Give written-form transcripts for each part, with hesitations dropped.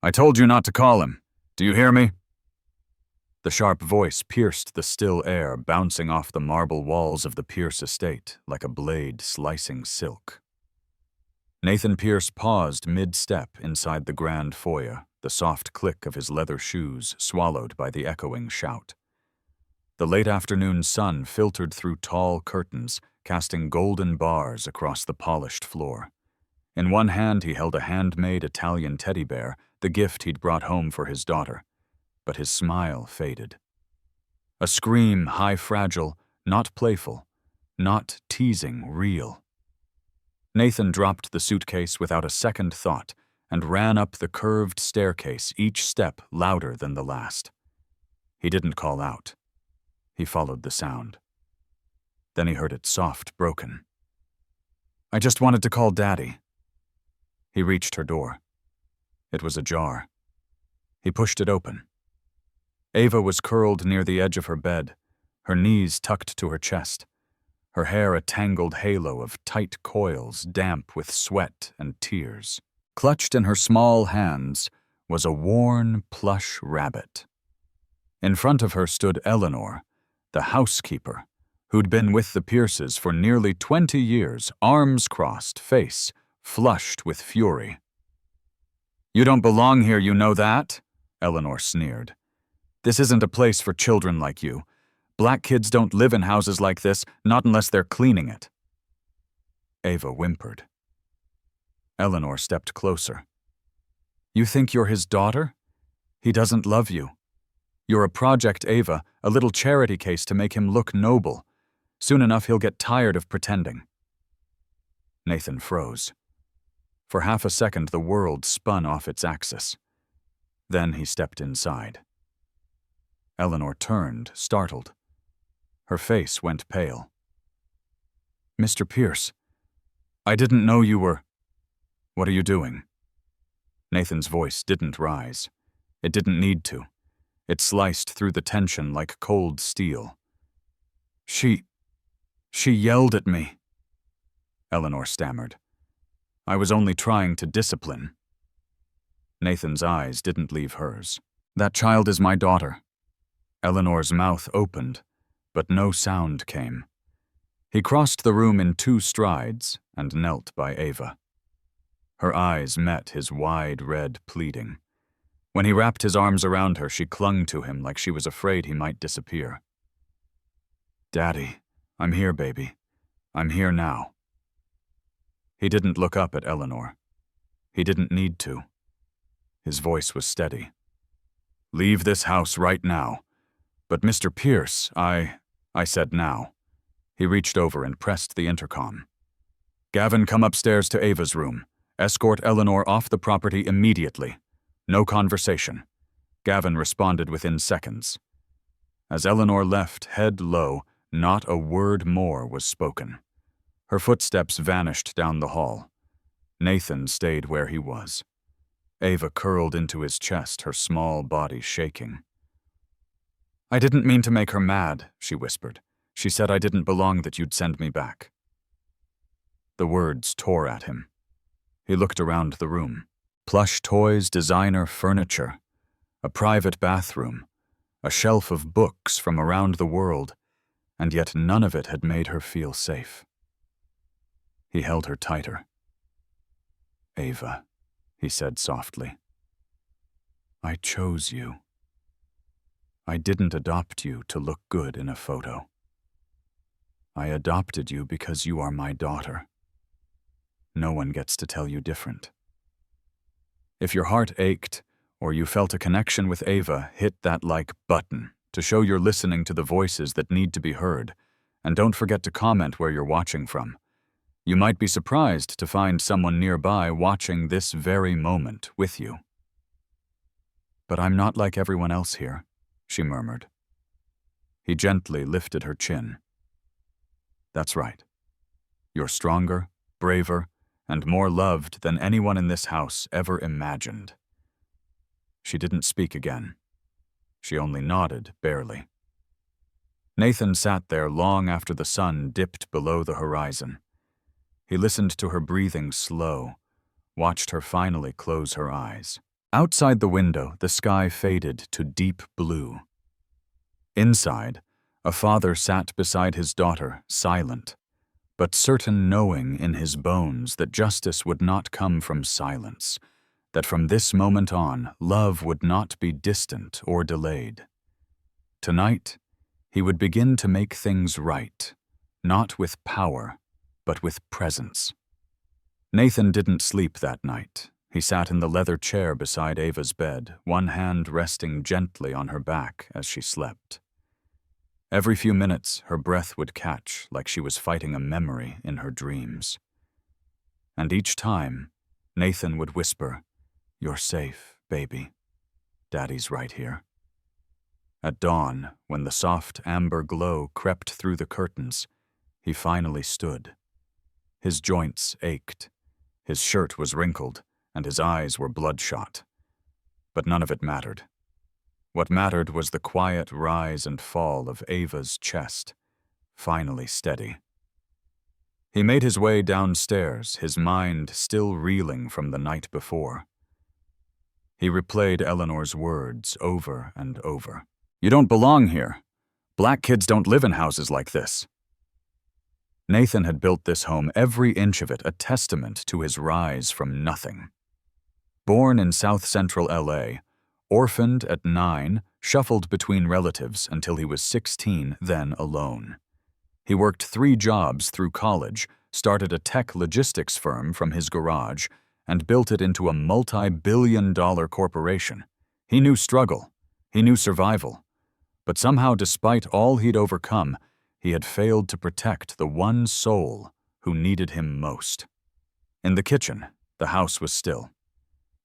I told you not to call him. Do you hear me? The sharp voice pierced the still air, bouncing off the marble walls of the Pierce estate like a blade slicing silk. Nathan Pierce paused mid-step inside the grand foyer, the soft click of his leather shoes swallowed by the echoing shout. The late afternoon sun filtered through tall curtains, casting golden bars across the polished floor. In one hand he held a handmade Italian teddy bear, the gift he'd brought home for his daughter, but his smile faded. A scream high fragile, not playful, not teasing, real. Nathan dropped the suitcase without a second thought and ran up the curved staircase, each step louder than the last. He didn't call out. He followed the sound. Then he heard it soft, broken. I just wanted to call Daddy. He reached her door. It was ajar. He pushed it open. Ava was curled near the edge of her bed, her knees tucked to her chest, her hair a tangled halo of tight coils damp with sweat and tears. Clutched in her small hands was a worn plush rabbit. In front of her stood Eleanor, the housekeeper, who'd been with the Pierces for nearly 20 years, arms crossed, face flushed with fury. You don't belong here, you know that? Eleanor sneered. This isn't a place for children like you. Black kids don't live in houses like this, not unless they're cleaning it. Ava whimpered. Eleanor stepped closer. You think you're his daughter? He doesn't love you. You're a project, Ava, a little charity case to make him look noble. Soon enough he'll get tired of pretending. Nathan froze. For half a second the world spun off its axis. Then he stepped inside. Eleanor turned, startled. Her face went pale. Mr. Pierce, I didn't know you were... What are you doing? Nathan's voice didn't rise. It didn't need to. It sliced through the tension like cold steel. She yelled at me. Eleanor stammered. I was only trying to discipline. Nathan's eyes didn't leave hers. That child is my daughter. Eleanor's mouth opened, but no sound came. He crossed the room in 2 strides and knelt by Ava. Her eyes met his wide red pleading. When he wrapped his arms around her, she clung to him like she was afraid he might disappear. Daddy, I'm here, baby. I'm here now. He didn't look up at Eleanor. He didn't need to. His voice was steady. Leave this house right now. But Mr. Pierce, I said now. He reached over and pressed the intercom. Gavin, come upstairs to Ava's room. Escort Eleanor off the property immediately. No conversation. Gavin responded within seconds. As Eleanor left, head low, not a word more was spoken. Her footsteps vanished down the hall. Nathan stayed where he was. Ava curled into his chest, her small body shaking. I didn't mean to make her mad, she whispered. She said I didn't belong, that you'd send me back. The words tore at him. He looked around the room. Plush toys, designer furniture, a private bathroom, a shelf of books from around the world, and yet none of it had made her feel safe. He held her tighter. Ava, he said softly. I chose you. I didn't adopt you to look good in a photo. I adopted you because you are my daughter. No one gets to tell you different. If your heart ached, or you felt a connection with Ava, hit that like button to show you're listening to the voices that need to be heard, and don't forget to comment where you're watching from. You might be surprised to find someone nearby watching this very moment with you. But I'm not like everyone else here, she murmured. He gently lifted her chin. That's right. You're stronger, braver, and more loved than anyone in this house ever imagined. She didn't speak again. She only nodded, barely. Nathan sat there long after the sun dipped below the horizon. He listened to her breathing slow, watched her finally close her eyes. Outside the window, the sky faded to deep blue. Inside, a father sat beside his daughter, silent, but certain, knowing in his bones that justice would not come from silence, that from this moment on, love would not be distant or delayed. Tonight, he would begin to make things right, not with power, but with presence. Nathan didn't sleep that night. He sat in the leather chair beside Ava's bed, one hand resting gently on her back as she slept. Every few minutes, her breath would catch like she was fighting a memory in her dreams. And each time, Nathan would whisper, "You're safe, baby. Daddy's right here." At dawn, when the soft amber glow crept through the curtains, he finally stood. His joints ached, his shirt was wrinkled, and his eyes were bloodshot. But none of it mattered. What mattered was the quiet rise and fall of Ava's chest, finally steady. He made his way downstairs, his mind still reeling from the night before. He replayed Eleanor's words over and over. "You don't belong here. Black kids don't live in houses like this." Nathan had built this home, every inch of it a testament to his rise from nothing. Born in South Central LA, orphaned at 9, shuffled between relatives until he was 16, then alone. He worked 3 jobs through college, started a tech logistics firm from his garage, and built it into a multi-billion-dollar corporation. He knew struggle. He knew survival. But somehow, despite all he'd overcome, he had failed to protect the one soul who needed him most. In the kitchen, the house was still.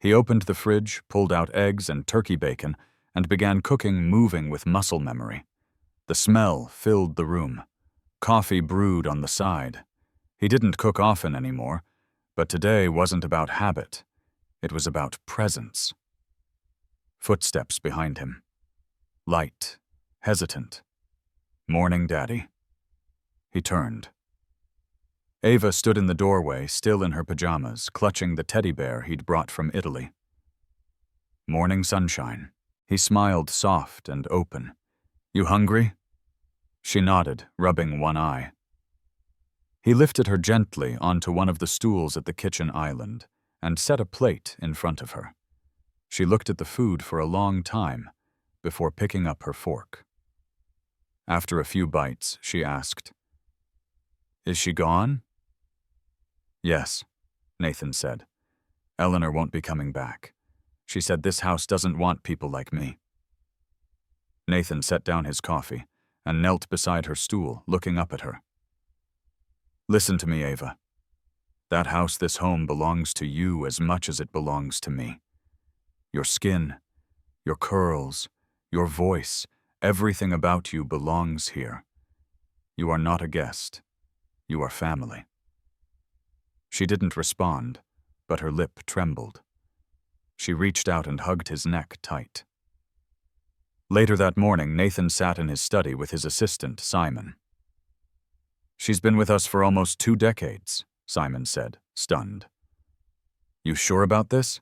He opened the fridge, pulled out eggs and turkey bacon, and began cooking, moving with muscle memory. The smell filled the room. Coffee brewed on the side. He didn't cook often anymore, but today wasn't about habit. It was about presence. Footsteps behind him. Light, hesitant. "Morning, Daddy." He turned. Ava stood in the doorway, still in her pajamas, clutching the teddy bear he'd brought from Italy. "Morning, sunshine." He smiled soft and open. "You hungry?" She nodded, rubbing one eye. He lifted her gently onto one of the stools at the kitchen island and set a plate in front of her. She looked at the food for a long time before picking up her fork. After a few bites, she asked, "Is she gone?" "Yes," Nathan said. "Eleanor won't be coming back. She said this house doesn't want people like me." Nathan set down his coffee and knelt beside her stool, looking up at her. "Listen to me, Ava. That house, this home, belongs to you as much as it belongs to me. Your skin, your curls, your voice, everything about you belongs here. You are not a guest. You are family." She didn't respond, but her lip trembled. She reached out and hugged his neck tight. Later that morning, Nathan sat in his study with his assistant, Simon. "She's been with us for almost 2 decades, Simon said, stunned. "You sure about this?"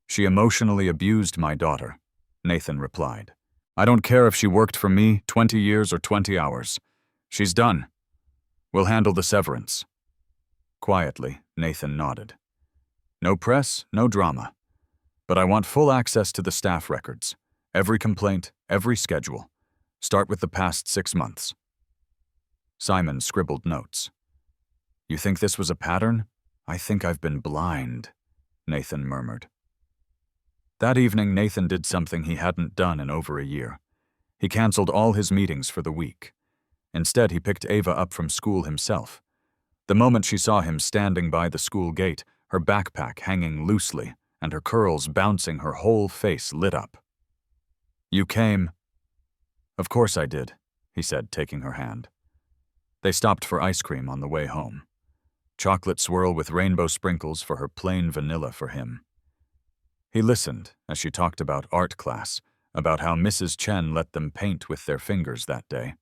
"She emotionally abused my daughter," Nathan replied. "I don't care if she worked for me 20 years or 20 hours. She's done. We'll handle the severance." Quietly, Nathan nodded. "No press, no drama. But I want full access to the staff records. Every complaint, every schedule. Start with the past 6 months." Simon scribbled notes. "You think this was a pattern? I think I've been blind," Nathan murmured. That evening, Nathan did something he hadn't done in over a year. He canceled all his meetings for the week. Instead, he picked Ava up from school himself. The moment she saw him standing by the school gate, her backpack hanging loosely and her curls bouncing, her whole face lit up. "You came?" "Of course I did," he said, taking her hand. They stopped for ice cream on the way home. Chocolate swirl with rainbow sprinkles for her, plain vanilla for him. He listened as she talked about art class, about how Mrs. Chen let them paint with their fingers that day.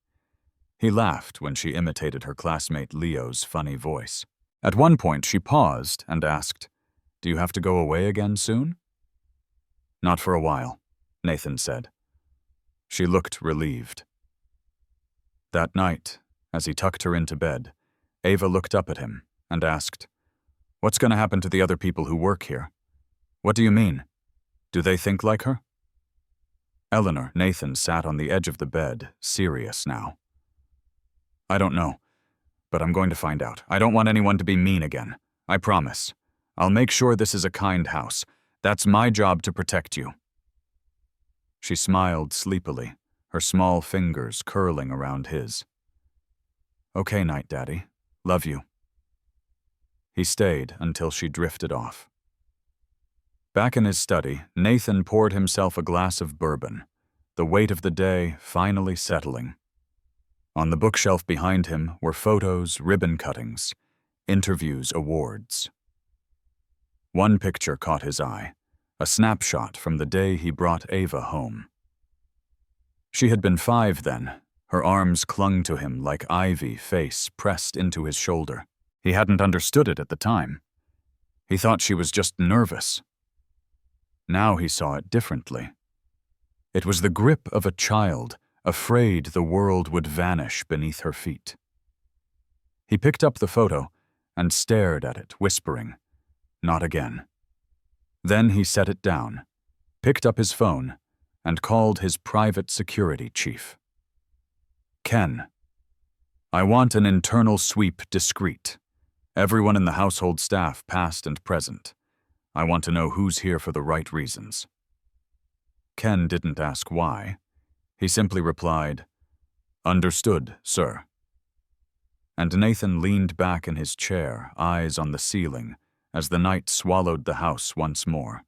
He laughed when she imitated her classmate Leo's funny voice. At one point, she paused and asked, "Do you have to go away again soon?" Not for a while, Nathan said. She looked relieved. That night, as he tucked her into bed, Ava looked up at him and asked, "What's going to happen to the other people who work here? What do you mean? Do they think like her?" Eleanor, Nathan sat on the edge of the bed, serious now. "I don't know, but I'm going to find out. I don't want anyone to be mean again. I promise. I'll make sure this is a kind house. That's my job to protect you." She smiled sleepily, her small fingers curling around his. "Okay, Night Daddy. Love you." He stayed until she drifted off. Back in his study, Nathan poured himself a glass of bourbon, the weight of the day finally settling. On the bookshelf behind him were photos, ribbon cuttings, interviews, awards. One picture caught his eye, a snapshot from the day he brought Ava home. She had been 5 then. Her arms clung to him like ivy, face pressed into his shoulder. He hadn't understood it at the time. He thought she was just nervous. Now he saw it differently. It was the grip of a child, afraid the world would vanish beneath her feet. He picked up the photo and stared at it, whispering, "Not again." Then he set it down, picked up his phone, and called his private security chief. "Ken, I want an internal sweep discreet. Everyone in the household staff, past and present. I want to know who's here for the right reasons." Ken didn't ask why. He simply replied, "Understood, sir." And Nathan leaned back in his chair, eyes on the ceiling, as the night swallowed the house once more.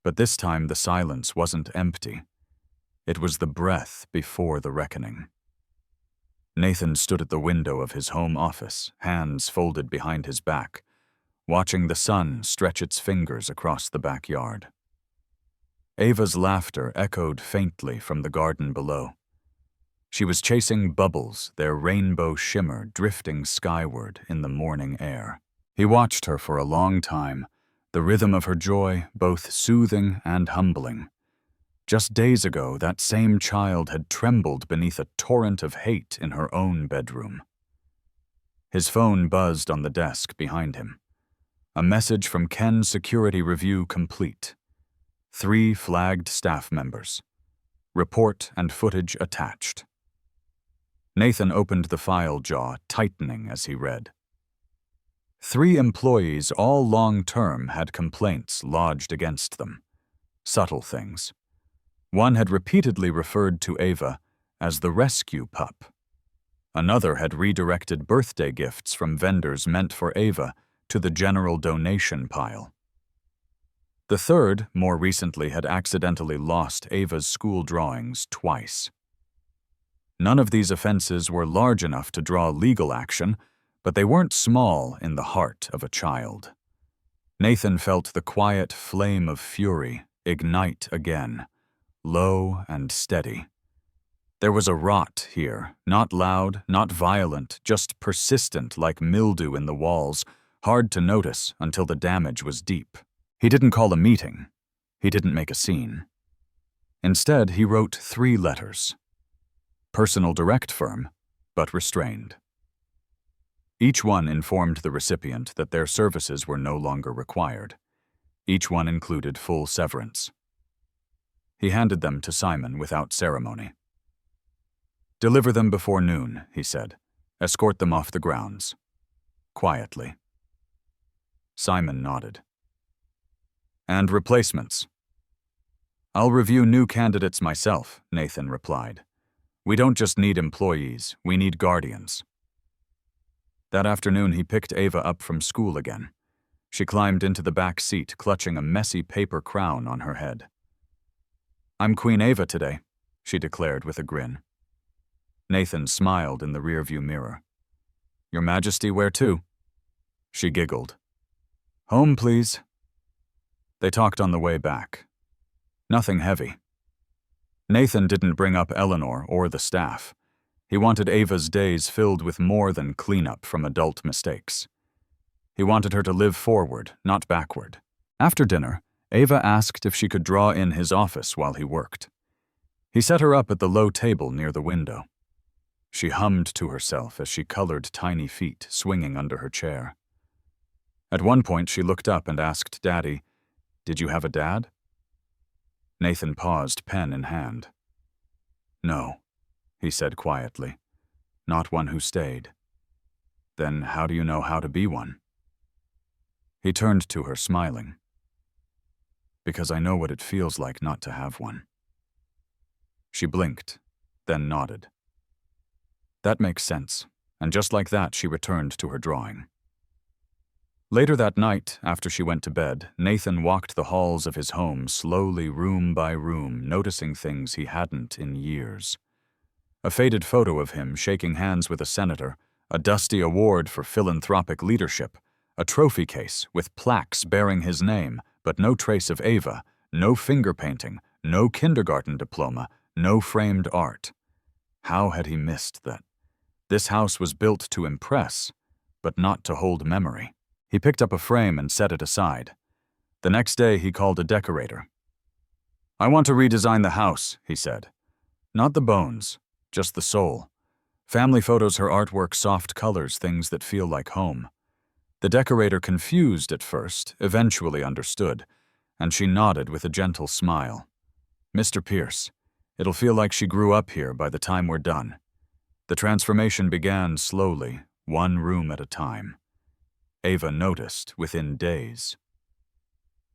But this time the silence wasn't empty. It was the breath before the reckoning. Nathan stood at the window of his home office, hands folded behind his back, watching the sun stretch its fingers across the backyard. Ava's laughter echoed faintly from the garden below. She was chasing bubbles, their rainbow shimmer drifting skyward in the morning air. He watched her for a long time, the rhythm of her joy both soothing and humbling. Just days ago, that same child had trembled beneath a torrent of hate in her own bedroom. His phone buzzed on the desk behind him. A message from Ken's security review complete. 3 flagged staff members. Report and footage attached. Nathan opened the file jaw, tightening as he read. 3 employees, all long-term, had complaints lodged against them. Subtle things. One had repeatedly referred to Ava as the rescue pup. Another had redirected birthday gifts from vendors meant for Ava to the general donation pile. The third, more recently, had accidentally lost Ava's school drawings twice. None of these offenses were large enough to draw legal action, but they weren't small in the heart of a child. Nathan felt the quiet flame of fury ignite again, low and steady. There was a rot here, not loud, not violent, just persistent like mildew in the walls, hard to notice until the damage was deep. He didn't call a meeting. He didn't make a scene. Instead, he wrote 3 letters. Personal direct firm, but restrained. Each one informed the recipient that their services were no longer required. Each one included full severance. He handed them to Simon without ceremony. "Deliver them before noon," he said. "Escort them off the grounds." Quietly. Simon nodded. "And replacements?" "I'll review new candidates myself," Nathan replied. "We don't just need employees, we need guardians." That afternoon he picked Ava up from school again. She climbed into the back seat, clutching a messy paper crown on her head. "I'm Queen Ava today," she declared with a grin. Nathan smiled in the rearview mirror. "Your Majesty, where to?" She giggled. "Home, please." They talked on the way back. Nothing heavy. Nathan didn't bring up Eleanor or the staff. He wanted Ava's days filled with more than cleanup from adult mistakes. He wanted her to live forward, not backward. After dinner, Ava asked if she could draw in his office while he worked. He set her up at the low table near the window. She hummed to herself as she colored tiny feet swinging under her chair. At one point, she looked up and asked Daddy, "Did you have a dad?" Nathan paused, pen in hand. "No," he said quietly. "Not one who stayed." "Then how do you know how to be one?" He turned to her, smiling. "Because I know what it feels like not to have one." She blinked, then nodded. That makes sense, and just like that, she returned to her drawing. Later that night, after she went to bed, Nathan walked the halls of his home slowly, room by room, noticing things he hadn't in years. A faded photo of him shaking hands with a senator, a dusty award for philanthropic leadership, a trophy case with plaques bearing his name, but no trace of Ava, no finger painting, no kindergarten diploma, no framed art. How had he missed that? This house was built to impress, but not to hold memory. He picked up a frame and set it aside. The next day, he called a decorator. "I want to redesign the house," he said. "Not the bones, just the soul. Family photos, her artwork, soft colors, things that feel like home." The decorator, confused at first, eventually understood, and she nodded with a gentle smile. "Mr. Pierce, it'll feel like she grew up here by the time we're done." The transformation began slowly, one room at a time. Ava noticed within days.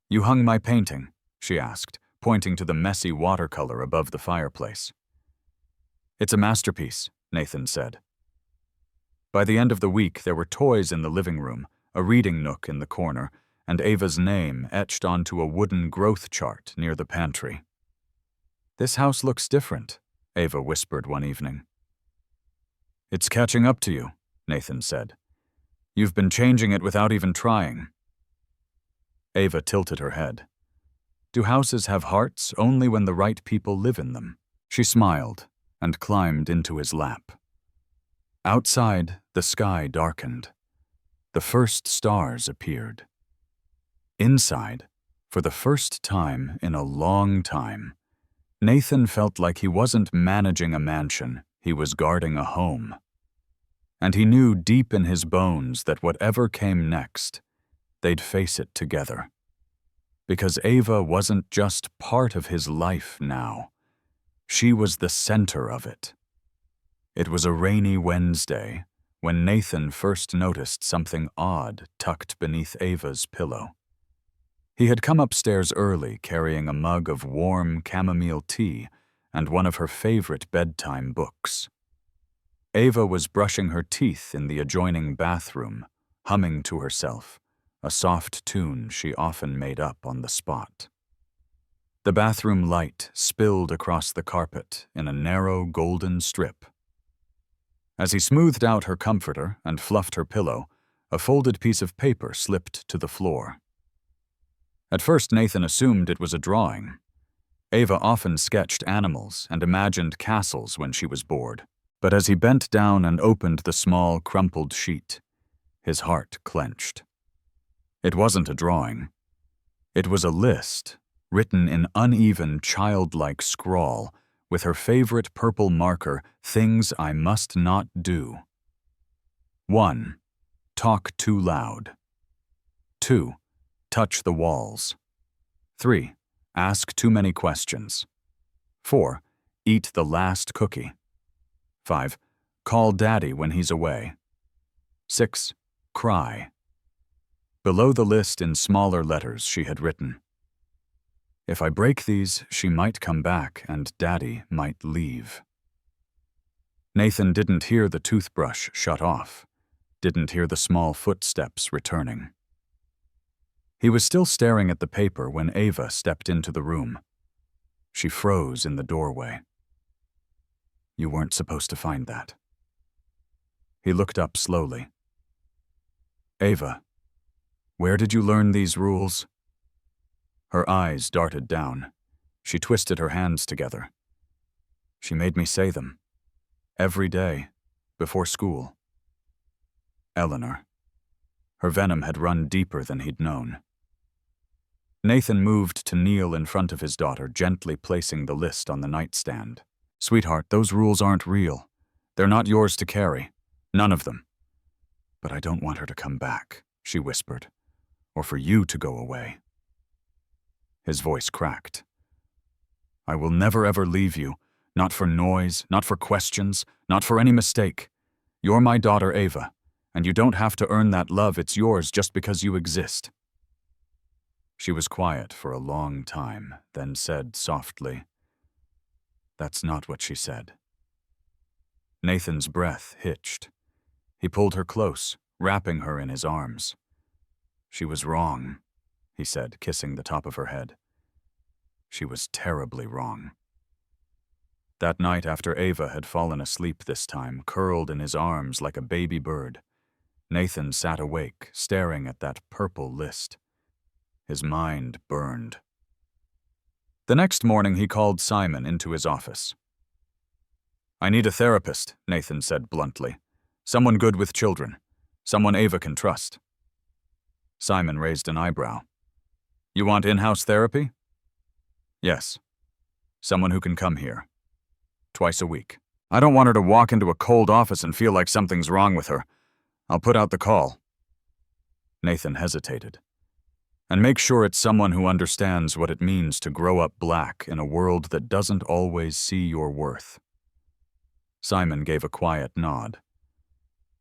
"You hung my painting?" she asked, pointing to the messy watercolor above the fireplace. "It's a masterpiece," Nathan said. By the end of the week, there were toys in the living room, a reading nook in the corner, and Ava's name etched onto a wooden growth chart near the pantry. "This house looks different," Ava whispered one evening. "It's catching up to you," Nathan said. "You've been changing it without even trying." Ava tilted her head. "Do houses have hearts only when the right people live in them?" She smiled and climbed into his lap. Outside, the sky darkened. The first stars appeared. Inside, for the first time in a long time, Nathan felt like he wasn't managing a mansion, he was guarding a home. And he knew deep in his bones that whatever came next, they'd face it together. Because Ava wasn't just part of his life now. She was the center of it. It was a rainy Wednesday when Nathan first noticed something odd tucked beneath Ava's pillow. He had come upstairs early carrying a mug of warm chamomile tea and one of her favorite bedtime books. Ava was brushing her teeth in the adjoining bathroom, humming to herself, a soft tune she often made up on the spot. The bathroom light spilled across the carpet in a narrow golden strip. As he smoothed out her comforter and fluffed her pillow, a folded piece of paper slipped to the floor. At first, Nathan assumed it was a drawing. Ava often sketched animals and imagined castles when she was bored. But as he bent down and opened the small, crumpled sheet, his heart clenched. It wasn't a drawing. It was a list, written in uneven, childlike scrawl, with her favorite purple marker, "Things I must not do." 1. Talk too loud. 2. Touch the walls. 3. Ask too many questions. 4. Eat the last cookie. 5. Call Daddy when he's away. 6. Cry. Below the list in smaller letters she had written, "If I break these, she might come back and Daddy might leave." Nathan didn't hear the toothbrush shut off, didn't hear the small footsteps returning. He was still staring at the paper when Ava stepped into the room. She froze in the doorway. "You weren't supposed to find that." He looked up slowly. "Ava, where did you learn these rules?" Her eyes darted down. She twisted her hands together. "She made me say them. Every day, before school." Eleanor. Her venom had run deeper than he'd known. Nathan moved to kneel in front of his daughter, gently placing the list on the nightstand. "Sweetheart, those rules aren't real. They're not yours to carry. None of them. But I don't want her to come back," she whispered, "or for you to go away." His voice cracked. "I will never ever leave you, not for noise, not for questions, not for any mistake. You're my daughter, Ava, and you don't have to earn that love. It's yours just because you exist." She was quiet for a long time, then said softly, "That's not what she said." Nathan's breath hitched. He pulled her close, wrapping her in his arms. "She was wrong," he said, kissing the top of her head. "She was terribly wrong." That night, after Ava had fallen asleep this time, curled in his arms like a baby bird, Nathan sat awake, staring at that purple list. His mind burned. The next morning, he called Simon into his office. "I need a therapist," Nathan said bluntly. "Someone good with children. Someone Ava can trust." Simon raised an eyebrow. "You want in-house therapy?" "Yes. Someone who can come here. Twice a week. I don't want her to walk into a cold office and feel like something's wrong with her. I'll put out the call." Nathan hesitated. "And make sure it's someone who understands what it means to grow up black in a world that doesn't always see your worth." Simon gave a quiet nod.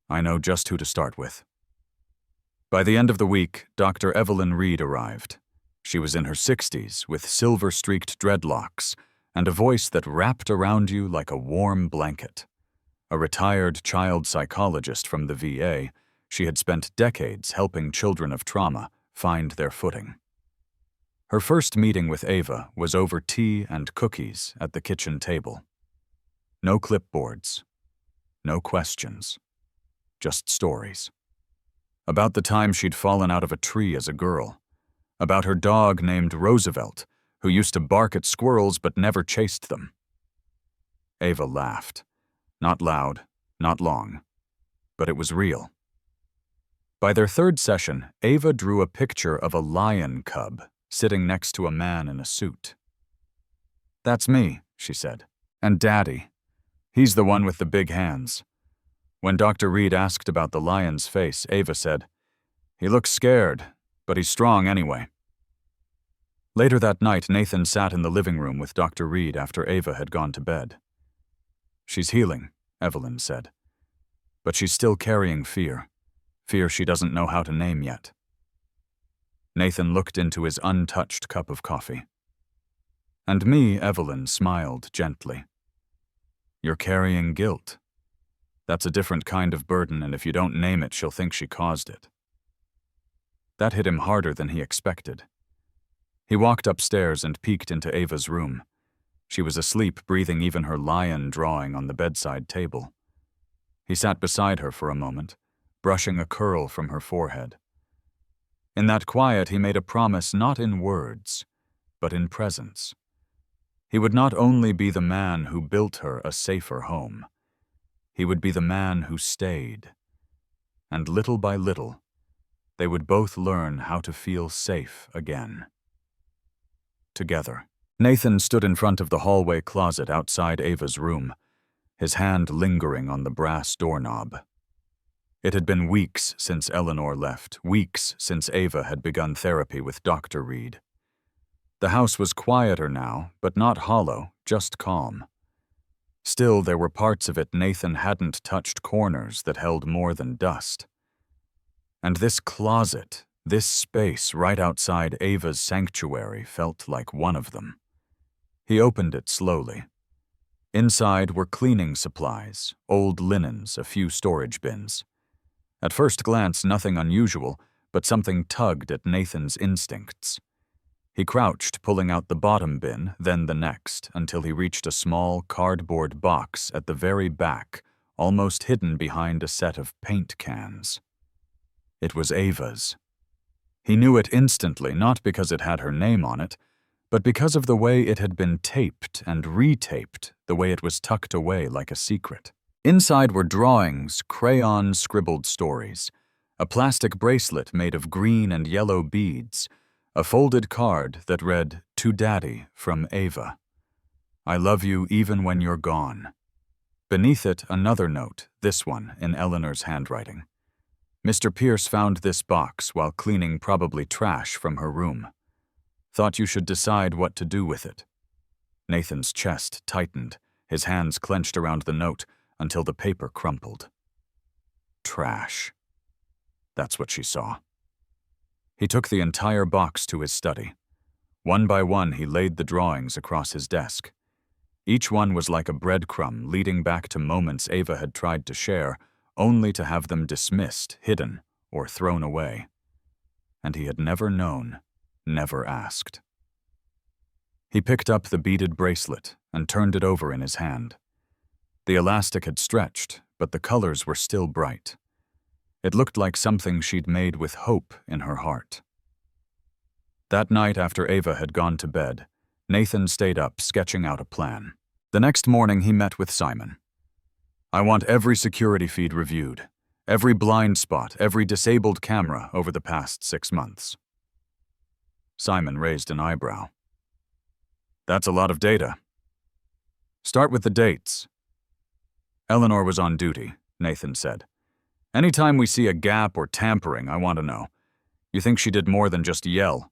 "I know just who to start with." By the end of the week, Dr. Evelyn Reed arrived. She was in her 60s, with silver-streaked dreadlocks, and a voice that wrapped around you like a warm blanket. A retired child psychologist from the VA, she had spent decades helping children of trauma find their footing. Her first meeting with Ava was over tea and cookies at the kitchen table. No clipboards, no questions, just stories. About the time she'd fallen out of a tree as a girl, about her dog named Roosevelt, who used to bark at squirrels but never chased them. Ava laughed. Not loud, not long, but it was real. By their third session, Ava drew a picture of a lion cub sitting next to a man in a suit. "That's me," she said, "and Daddy. He's the one with the big hands." When Dr. Reed asked about the lion's face, Ava said, "He looks scared, but he's strong anyway." Later that night, Nathan sat in the living room with Dr. Reed after Ava had gone to bed. "She's healing," Evelyn said, "but she's still carrying fear. Fear she doesn't know how to name yet." Nathan looked into his untouched cup of coffee. "And me," Evelyn smiled gently. "You're carrying guilt. That's a different kind of burden, and if you don't name it, she'll think she caused it." That hit him harder than he expected. He walked upstairs and peeked into Ava's room. She was asleep, breathing even her lion drawing on the bedside table. He sat beside her for a moment, brushing a curl from her forehead. In that quiet, he made a promise not in words, but in presence. He would not only be the man who built her a safer home, he would be the man who stayed. And little by little, they would both learn how to feel safe again. Together. Nathan stood in front of the hallway closet outside Ava's room, his hand lingering on the brass doorknob. It had been weeks since Eleanor left, weeks since Ava had begun therapy with Dr. Reed. The house was quieter now, but not hollow, just calm. Still, there were parts of it Nathan hadn't touched, corners that held more than dust. And this closet, this space right outside Ava's sanctuary, felt like one of them. He opened it slowly. Inside were cleaning supplies, old linens, a few storage bins. At first glance, nothing unusual, but something tugged at Nathan's instincts. He crouched, pulling out the bottom bin, then the next, until he reached a small cardboard box at the very back, almost hidden behind a set of paint cans. It was Ava's. He knew it instantly, not because it had her name on it, but because of the way it had been taped and retaped, the way it was tucked away like a secret. Inside were drawings, crayon-scribbled stories, a plastic bracelet made of green and yellow beads, a folded card that read, "To Daddy from Ava. I love you even when you're gone." Beneath it, another note, this one in Eleanor's handwriting. "Mr. Pierce found this box while cleaning probably trash from her room. Thought you should decide what to do with it." Nathan's chest tightened, his hands clenched around the note until the paper crumpled. Trash. That's what she saw. He took the entire box to his study. One by one, he laid the drawings across his desk. Each one was like a breadcrumb leading back to moments Ava had tried to share, only to have them dismissed, hidden, or thrown away. And he had never known, never asked. He picked up the beaded bracelet and turned it over in his hand. The elastic had stretched, but the colors were still bright. It looked like something she'd made with hope in her heart. That night after Ava had gone to bed, Nathan stayed up sketching out a plan. The next morning he met with Simon. "I want every security feed reviewed, every blind spot, every disabled camera over the past 6 months." Simon raised an eyebrow. "That's a lot of data." "Start with the dates." "Eleanor was on duty," Nathan said. "Anytime we see a gap or tampering, I want to know. You think she did more than just yell?"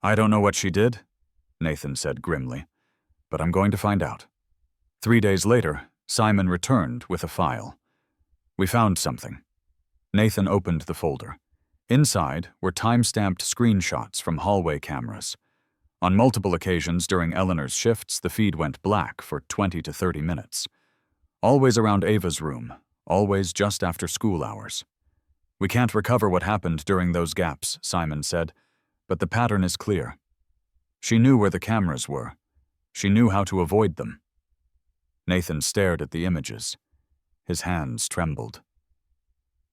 "I don't know what she did," Nathan said grimly, "but I'm going to find out." 3 days later, Simon returned with a file. "We found something." Nathan opened the folder. Inside were time-stamped screenshots from hallway cameras. On multiple occasions during Eleanor's shifts, the feed went black for 20 to 30 minutes. Always around Ava's room, always just after school hours. "We can't recover what happened during those gaps," Simon said, "but the pattern is clear. She knew where the cameras were. She knew how to avoid them." Nathan stared at the images. His hands trembled.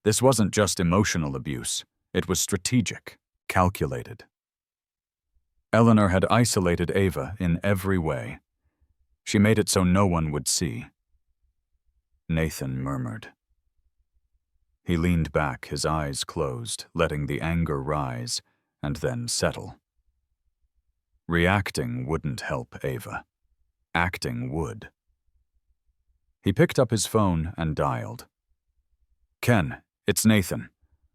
This wasn't just emotional abuse. It was strategic, calculated. Eleanor had isolated Ava in every way. She made it so no one would see. Nathan murmured. He leaned back, his eyes closed, letting the anger rise and then settle. Reacting wouldn't help Ava. Acting would. He picked up his phone and dialed. "Ken, it's Nathan.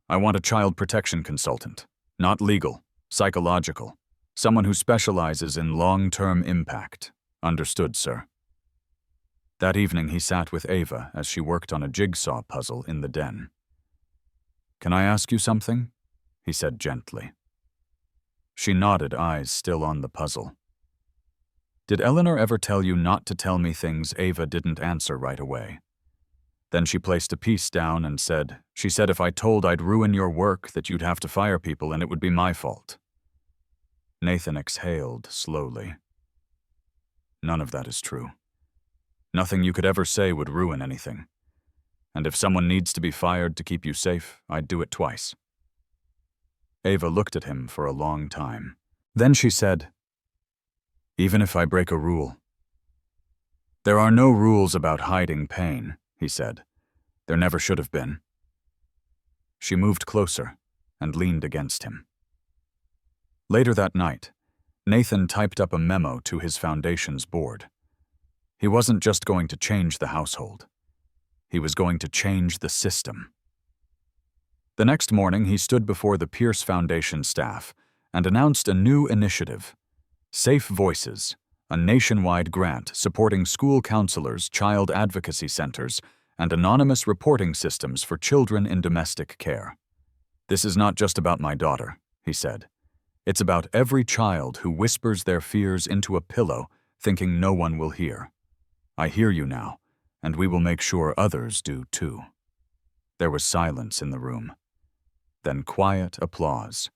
I want a child protection consultant. Not legal, psychological. Someone who specializes in long-term impact." "Understood, sir." That evening he sat with Ava as she worked on a jigsaw puzzle in the den. "Can I ask you something?" he said gently. She nodded, eyes still on the puzzle. "Did Eleanor ever tell you not to tell me things Ava didn't answer right away?" Then she placed a piece down and said, "She said if I told I'd ruin your work, that you'd have to fire people and it would be my fault." Nathan exhaled slowly. "None of that is true. Nothing you could ever say would ruin anything. And if someone needs to be fired to keep you safe, I'd do it twice." Ava looked at him for a long time. Then she said, "Even if I break a rule." "There are no rules about hiding pain," he said. "There never should have been." She moved closer and leaned against him. Later that night, Nathan typed up a memo to his foundation's board. He wasn't just going to change the household. He was going to change the system. The next morning, he stood before the Pierce Foundation staff and announced a new initiative, Safe Voices, a nationwide grant supporting school counselors, child advocacy centers, and anonymous reporting systems for children in domestic care. "This is not just about my daughter," he said. "It's about every child who whispers their fears into a pillow, thinking no one will hear. I hear you now, and we will make sure others do too." There was silence in the room. Then quiet applause.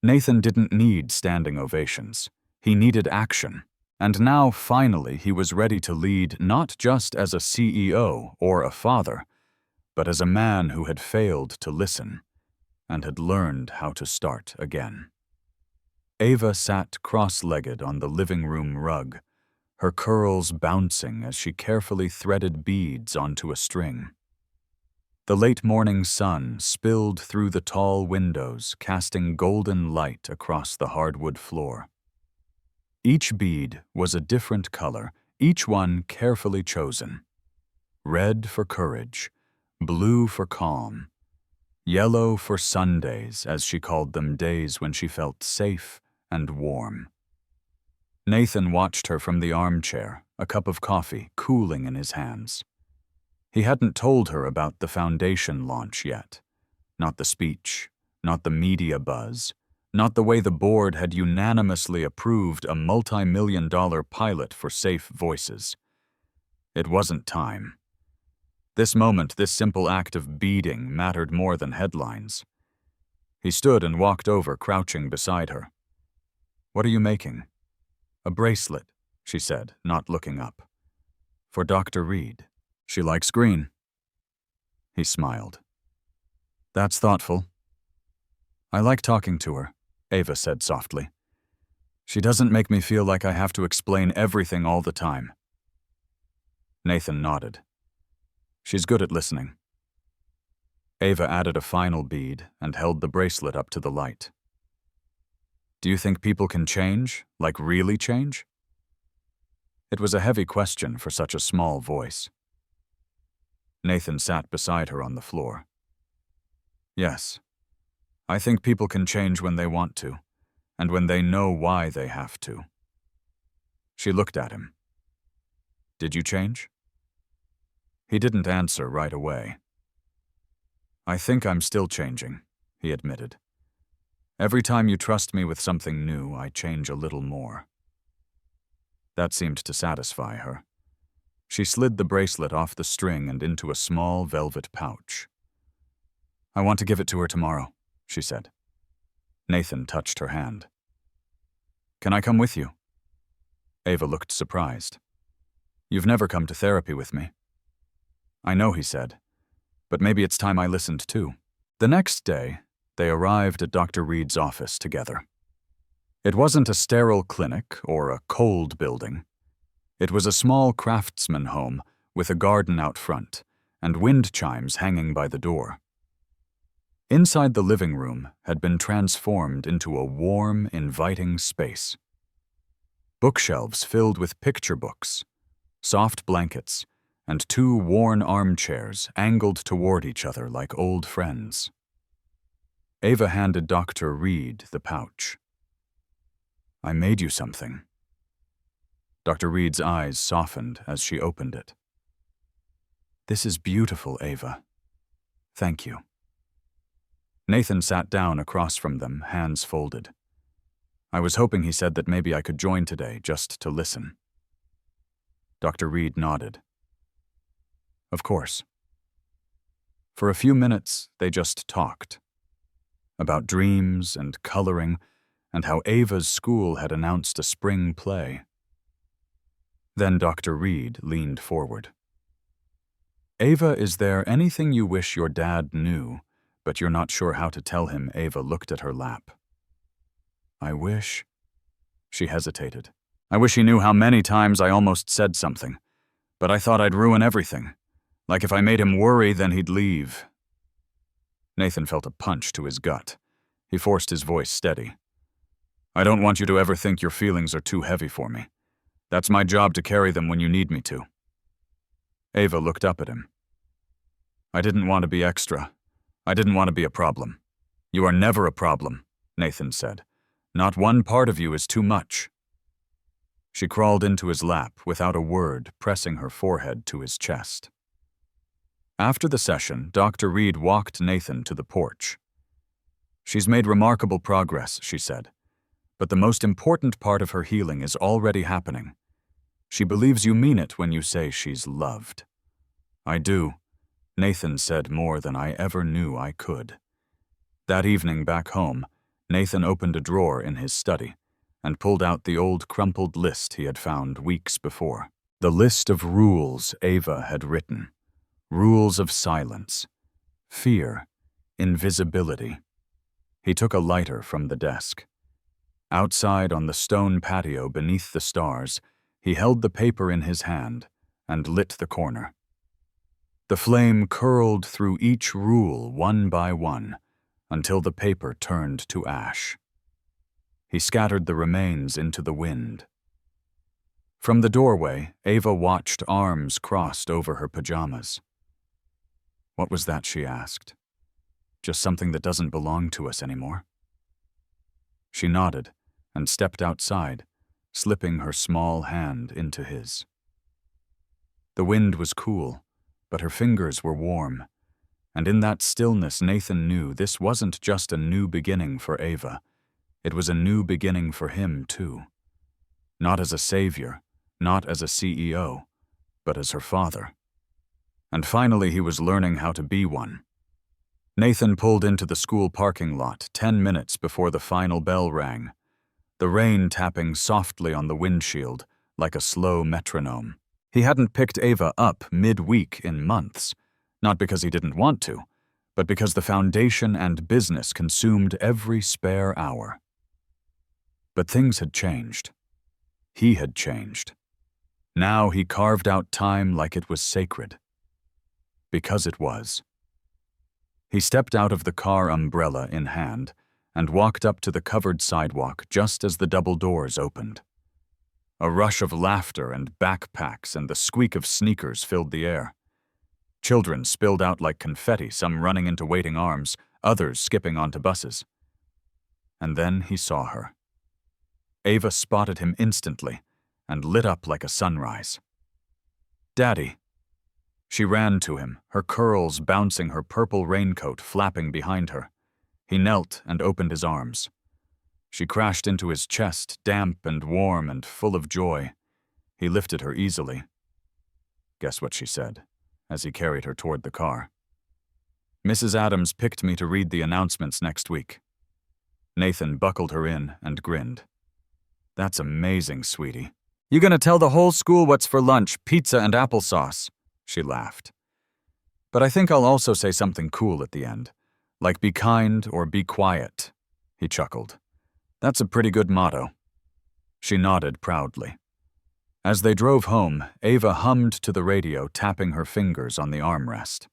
Nathan didn't need standing ovations. He needed action. And now, finally, he was ready to lead not just as a CEO or a father, but as a man who had failed to listen and had learned how to start again. Ava sat cross-legged on the living room rug, her curls bouncing as she carefully threaded beads onto a string. The late morning sun spilled through the tall windows, casting golden light across the hardwood floor. Each bead was a different color, each one carefully chosen. Red for courage, blue for calm, yellow for Sundays, as she called them, days when she felt safe and warm. Nathan watched her from the armchair, a cup of coffee cooling in his hands. He hadn't told her about the foundation launch yet. Not the speech, not the media buzz, not the way the board had unanimously approved a multi-million-dollar pilot for Safe Voices. It wasn't time. This moment, this simple act of beading, mattered more than headlines. He stood and walked over, crouching beside her. "What are you making?" "A bracelet," she said, not looking up. "For Dr. Reed. She likes green." He smiled. "That's thoughtful." "I like talking to her," Ava said softly. "She doesn't make me feel like I have to explain everything all the time." Nathan nodded. "She's good at listening." Ava added a final bead and held the bracelet up to the light. "Do you think people can change, like really change?" It was a heavy question for such a small voice. Nathan sat beside her on the floor. "Yes. I think people can change when they want to, and when they know why they have to." She looked at him. "Did you change?" He didn't answer right away. "I think I'm still changing," he admitted. "Every time you trust me with something new, I change a little more." That seemed to satisfy her. She slid the bracelet off the string and into a small velvet pouch. "I want to give it to her tomorrow," she said. Nathan touched her hand. "Can I come with you?" Ava looked surprised. "You've never come to therapy with me." "I know," he said, "but maybe it's time I listened too." The next day, they arrived at Dr. Reed's office together. It wasn't a sterile clinic or a cold building. It was a small craftsman home with a garden out front and wind chimes hanging by the door. Inside, the living room had been transformed into a warm, inviting space. Bookshelves filled with picture books, soft blankets, and two worn armchairs angled toward each other like old friends. Ava handed Dr. Reed the pouch. "I made you something." Dr. Reed's eyes softened as she opened it. "This is beautiful, Ava. Thank you." Nathan sat down across from them, hands folded. "I was hoping," he said, "that maybe I could join today, just to listen." Dr. Reed nodded. "Of course." For a few minutes, they just talked. About dreams and coloring, and how Ava's school had announced a spring play. Then Dr. Reed leaned forward. "Ava, is there anything you wish your dad knew, but you're not sure how to tell him?" Ava looked at her lap. "I wish—" She hesitated. "I wish he knew how many times I almost said something, but I thought I'd ruin everything. Like if I made him worry, then he'd leave." Nathan felt a punch to his gut. He forced his voice steady. "I don't want you to ever think your feelings are too heavy for me. That's my job, to carry them when you need me to." Ava looked up at him. "I didn't want to be extra. I didn't want to be a problem." "You are never a problem," Nathan said. "Not one part of you is too much." She crawled into his lap without a word, pressing her forehead to his chest. After the session, Dr. Reed walked Nathan to the porch. "She's made remarkable progress," she said. "But the most important part of her healing is already happening. She believes you mean it when you say she's loved." "I do," Nathan said, more than I ever knew I could. That evening back home, Nathan opened a drawer in his study and pulled out the old crumpled list he had found weeks before. The list of rules Ava had written. Rules of silence, fear, invisibility. He took a lighter from the desk. Outside on the stone patio beneath the stars, he held the paper in his hand and lit the corner. The flame curled through each rule one by one until the paper turned to ash. He scattered the remains into the wind. From the doorway, Ava watched arms crossed over her pajamas. What was that, she asked. Just something that doesn't belong to us anymore? She nodded and stepped outside, slipping her small hand into his. The wind was cool, but her fingers were warm, and in that stillness Nathan knew this wasn't just a new beginning for Ava. It was a new beginning for him, too. Not as a savior, not as a CEO, but as her father. And finally he was learning how to be one. Nathan pulled into the school parking lot 10 minutes before the final bell rang, the rain tapping softly on the windshield like a slow metronome. He hadn't picked Ava up mid-week in months, not because he didn't want to, but because the foundation and business consumed every spare hour. But things had changed. He had changed. Now he carved out time like it was sacred. Because it was. He stepped out of the car, umbrella in hand, and walked up to the covered sidewalk just as the double doors opened. A rush of laughter and backpacks and the squeak of sneakers filled the air. Children spilled out like confetti, some running into waiting arms, others skipping onto buses. And then he saw her. Ava spotted him instantly and lit up like a sunrise. "Daddy." She ran to him, her curls bouncing, her purple raincoat flapping behind her. He knelt and opened his arms. She crashed into his chest, damp and warm and full of joy. He lifted her easily. "Guess what she said," as he carried her toward the car. "Mrs. Adams picked me to read the announcements next week." Nathan buckled her in and grinned. "That's amazing, sweetie. You gonna tell the whole school what's for lunch, pizza and applesauce?" She laughed. "But I think I'll also say something cool at the end, like be kind or be quiet." He chuckled. "That's a pretty good motto." She nodded proudly. As they drove home, Ava hummed to the radio, tapping her fingers on the armrest.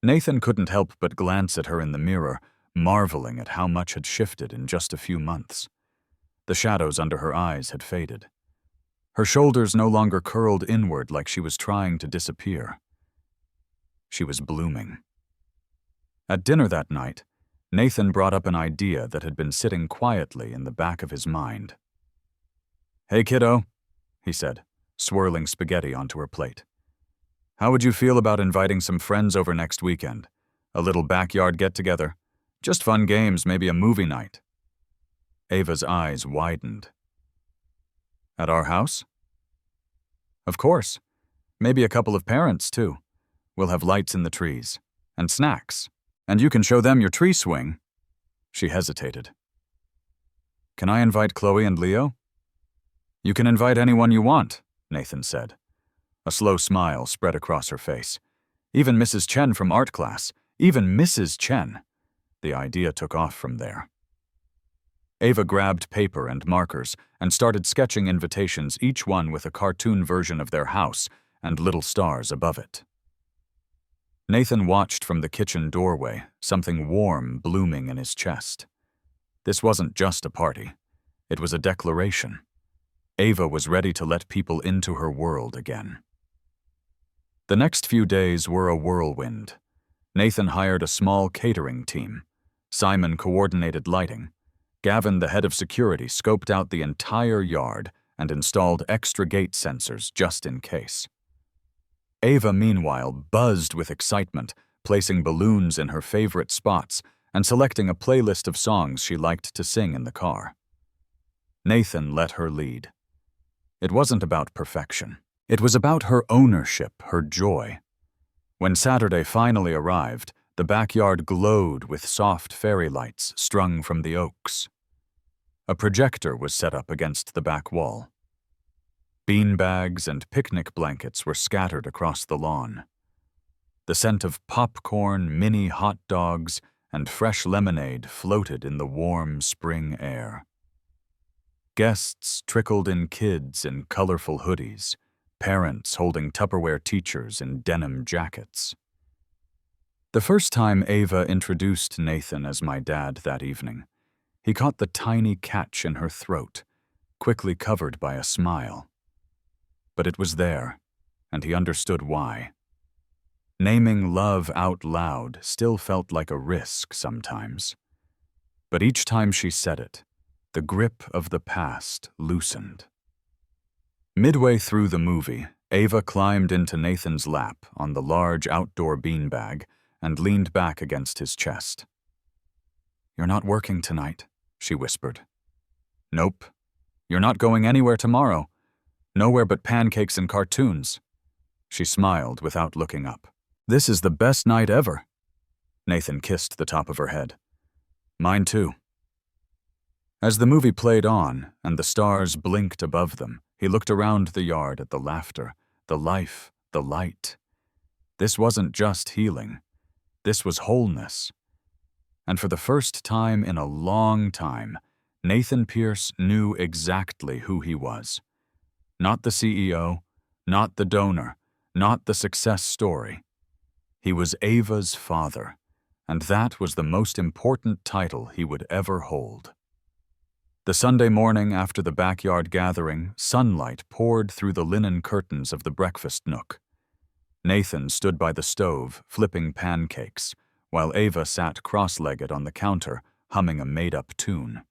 Nathan couldn't help but glance at her in the mirror, marveling at how much had shifted in just a few months. The shadows under her eyes had faded. Her shoulders no longer curled inward like she was trying to disappear. She was blooming. At dinner that night, Nathan brought up an idea that had been sitting quietly in the back of his mind. "Hey, kiddo," he said, swirling spaghetti onto her plate. "How would you feel about inviting some friends over next weekend? A little backyard get-together? Just fun games, maybe a movie night." Ava's eyes widened. "At our house?" "Of course. Maybe a couple of parents, too. We'll have lights in the trees. And snacks. And you can show them your tree swing." She hesitated. "Can I invite Chloe and Leo?" "You can invite anyone you want," Nathan said. A slow smile spread across her face. "Even Mrs. Chen from art class. Even Mrs. Chen." The idea took off from there. Ava grabbed paper and markers and started sketching invitations, each one with a cartoon version of their house and little stars above it. Nathan watched from the kitchen doorway, something warm blooming in his chest. This wasn't just a party. It was a declaration. Ava was ready to let people into her world again. The next few days were a whirlwind. Nathan hired a small catering team. Simon coordinated lighting. Gavin, the head of security, scoped out the entire yard and installed extra gate sensors just in case. Ava, meanwhile, buzzed with excitement, placing balloons in her favorite spots and selecting a playlist of songs she liked to sing in the car. Nathan let her lead. It wasn't about perfection. It was about her ownership, her joy. When Saturday finally arrived, the backyard glowed with soft fairy lights strung from the oaks. A projector was set up against the back wall. Bean bags and picnic blankets were scattered across the lawn. The scent of popcorn, mini hot dogs, and fresh lemonade floated in the warm spring air. Guests trickled in, kids in colorful hoodies, parents holding Tupperware teachers in denim jackets. The first time Ava introduced Nathan as my dad that evening, he caught the tiny catch in her throat, quickly covered by a smile. But it was there, and he understood why. Naming love out loud still felt like a risk sometimes. But each time she said it, the grip of the past loosened. Midway through the movie, Ava climbed into Nathan's lap on the large outdoor beanbag and leaned back against his chest. "You're not working tonight," she whispered. "Nope. You're not going anywhere tomorrow. Nowhere but pancakes and cartoons." She smiled without looking up. "This is the best night ever." Nathan kissed the top of her head. "Mine too." As the movie played on and the stars blinked above them, he looked around the yard at the laughter, the life, the light. This wasn't just healing. This was wholeness. And for the first time in a long time, Nathan Pierce knew exactly who he was. Not the CEO, not the donor, not the success story. He was Ava's father, and that was the most important title he would ever hold. The Sunday morning after the backyard gathering, sunlight poured through the linen curtains of the breakfast nook. Nathan stood by the stove, flipping pancakes, while Ava sat cross-legged on the counter, humming a made-up tune.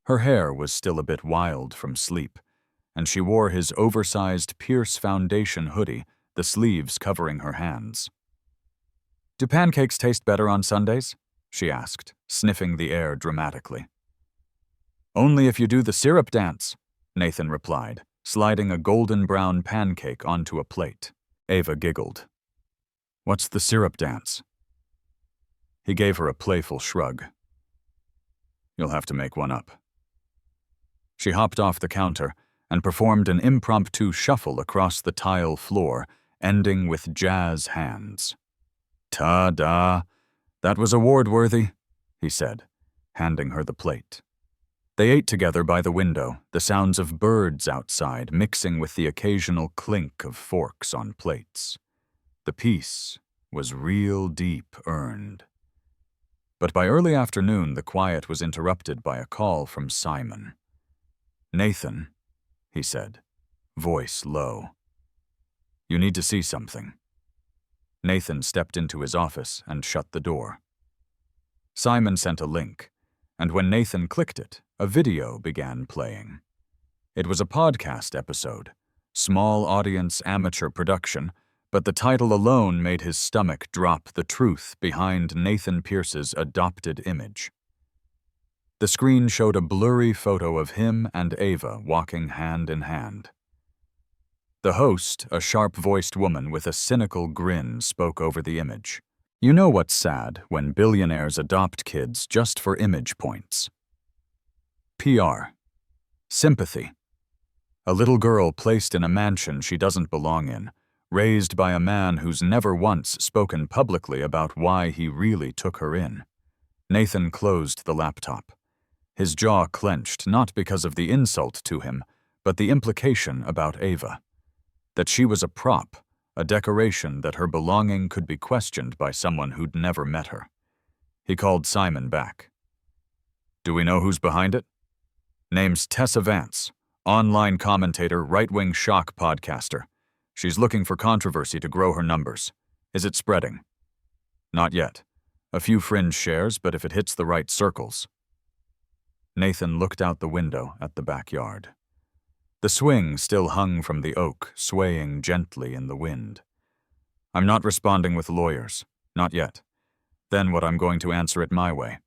Her hair was still a bit wild from sleep, and she wore his oversized Pierce Foundation hoodie, the sleeves covering her hands. "Do pancakes taste better on Sundays?" she asked, sniffing the air dramatically. "Only if you do the syrup dance," Nathan replied, sliding a golden-brown pancake onto a plate. Ava giggled. "What's the syrup dance?" He gave her a playful shrug. "You'll have to make one up." She hopped off the counter and performed an impromptu shuffle across the tile floor, ending with jazz hands. "Ta-da! That was award-worthy," he said, handing her the plate. They ate together by the window, the sounds of birds outside mixing with the occasional clink of forks on plates. The peace was real deep earned. But by early afternoon, the quiet was interrupted by a call from Simon. "Nathan," he said, voice low. "You need to see something." Nathan stepped into his office and shut the door. Simon sent a link, and when Nathan clicked it, a video began playing. It was a podcast episode, small audience amateur production, but the title alone made his stomach drop the truth behind Nathan Pierce's adopted image. The screen showed a blurry photo of him and Ava walking hand in hand. The host, a sharp-voiced woman with a cynical grin, spoke over the image. "You know what's sad when billionaires adopt kids just for image points? PR. Sympathy. A little girl placed in a mansion she doesn't belong in, raised by a man who's never once spoken publicly about why he really took her in." Nathan closed the laptop. His jaw clenched not because of the insult to him, but the implication about Ava. That she was a prop, a decoration that her belonging could be questioned by someone who'd never met her. He called Simon back. "Do we know who's behind it?" "Name's Tessa Vance, online commentator, right-wing shock podcaster. She's looking for controversy to grow her numbers. Is it spreading?" "Not yet. A few fringe shares, but if it hits the right circles." Nathan looked out the window at the backyard. The swing still hung from the oak, swaying gently in the wind. "I'm not responding with lawyers. Not yet. Then what I'm going to answer it my way."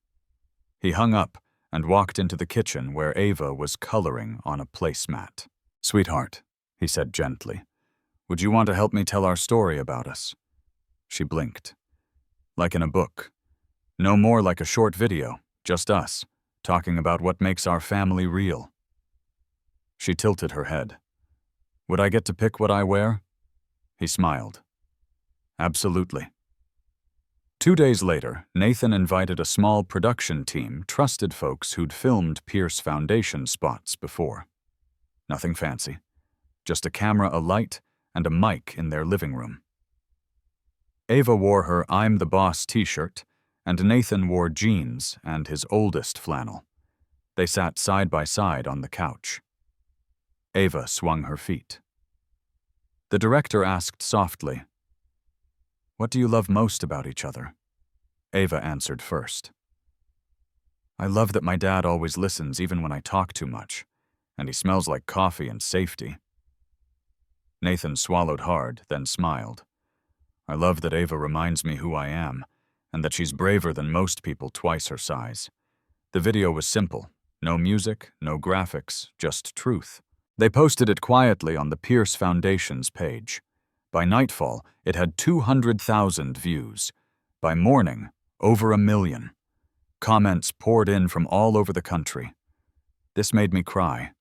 He hung up and walked into the kitchen where Ava was coloring on a placemat. "Sweetheart," he said gently, "would you want to help me tell our story about us?" She blinked. "Like in a book. No more like a short video, just us, talking about what makes our family real." She tilted her head. "Would I get to pick what I wear?" He smiled. "Absolutely." 2 days later, Nathan invited a small production team, trusted folks who'd filmed Pierce Foundation spots before. Nothing fancy. just a camera alight and a mic in their living room. Ava wore her I'm the Boss t-shirt, and Nathan wore jeans and his oldest flannel. They sat side by side on the couch. Ava swung her feet. The director asked softly, "What do you love most about each other?" Ava answered first. "I love that my dad always listens even when I talk too much, and he smells like coffee and safety." Nathan swallowed hard, then smiled. "I love that Ava reminds me who I am, and that she's braver than most people twice her size." The video was simple. No music, no graphics, just truth. They posted it quietly on the Pierce Foundation's page. By nightfall, it had 200,000 views. By morning, over 1 million. Comments poured in from all over the country. This made me cry.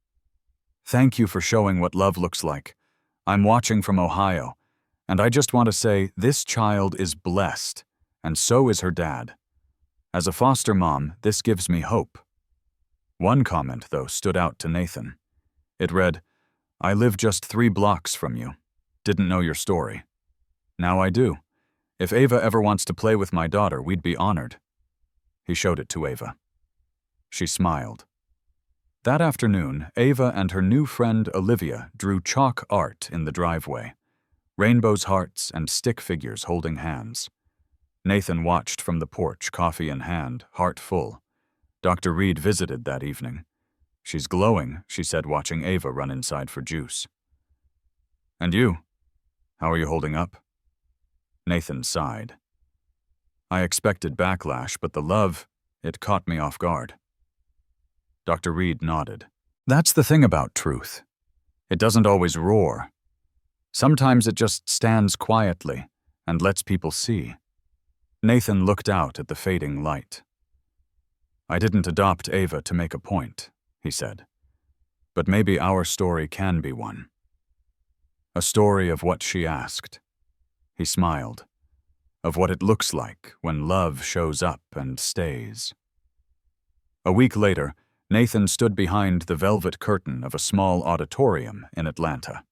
"Thank you for showing what love looks like. I'm watching from Ohio, and I just want to say this child is blessed, and so is her dad. As a foster mom, this gives me hope." One comment, though, stood out to Nathan. It read, "I live just 3 blocks from you. Didn't know your story. Now I do. If Ava ever wants to play with my daughter, we'd be honored." He showed it to Ava. She smiled. That afternoon, Ava and her new friend Olivia drew chalk art in the driveway. Rainbows, hearts, and stick figures holding hands. Nathan watched from the porch, coffee in hand, heart full. Dr. Reed visited that evening. "She's glowing," she said, watching Ava run inside for juice. "And you? How are you holding up?" Nathan sighed. "I expected backlash, but the love, it caught me off guard." Dr. Reed nodded. "That's the thing about truth. It doesn't always roar. Sometimes it just stands quietly and lets people see." Nathan looked out at the fading light. "I didn't adopt Ava to make a point," he said. "But maybe our story can be one. A story of what she asked." He smiled. "Of what it looks like when love shows up and stays." A week later, Nathan stood behind the velvet curtain of a small auditorium in Atlanta.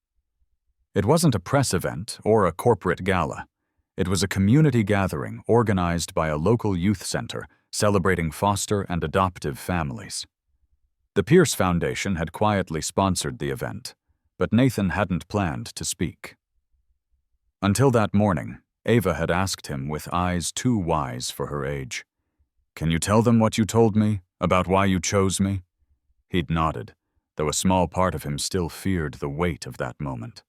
It wasn't a press event or a corporate gala. It was a community gathering organized by a local youth center celebrating foster and adoptive families. The Pierce Foundation had quietly sponsored the event, but Nathan hadn't planned to speak. Until that morning, Ava had asked him with eyes too wise for her age, "Can you tell them what you told me, about why you chose me?" He'd nodded, though a small part of him still feared the weight of that moment.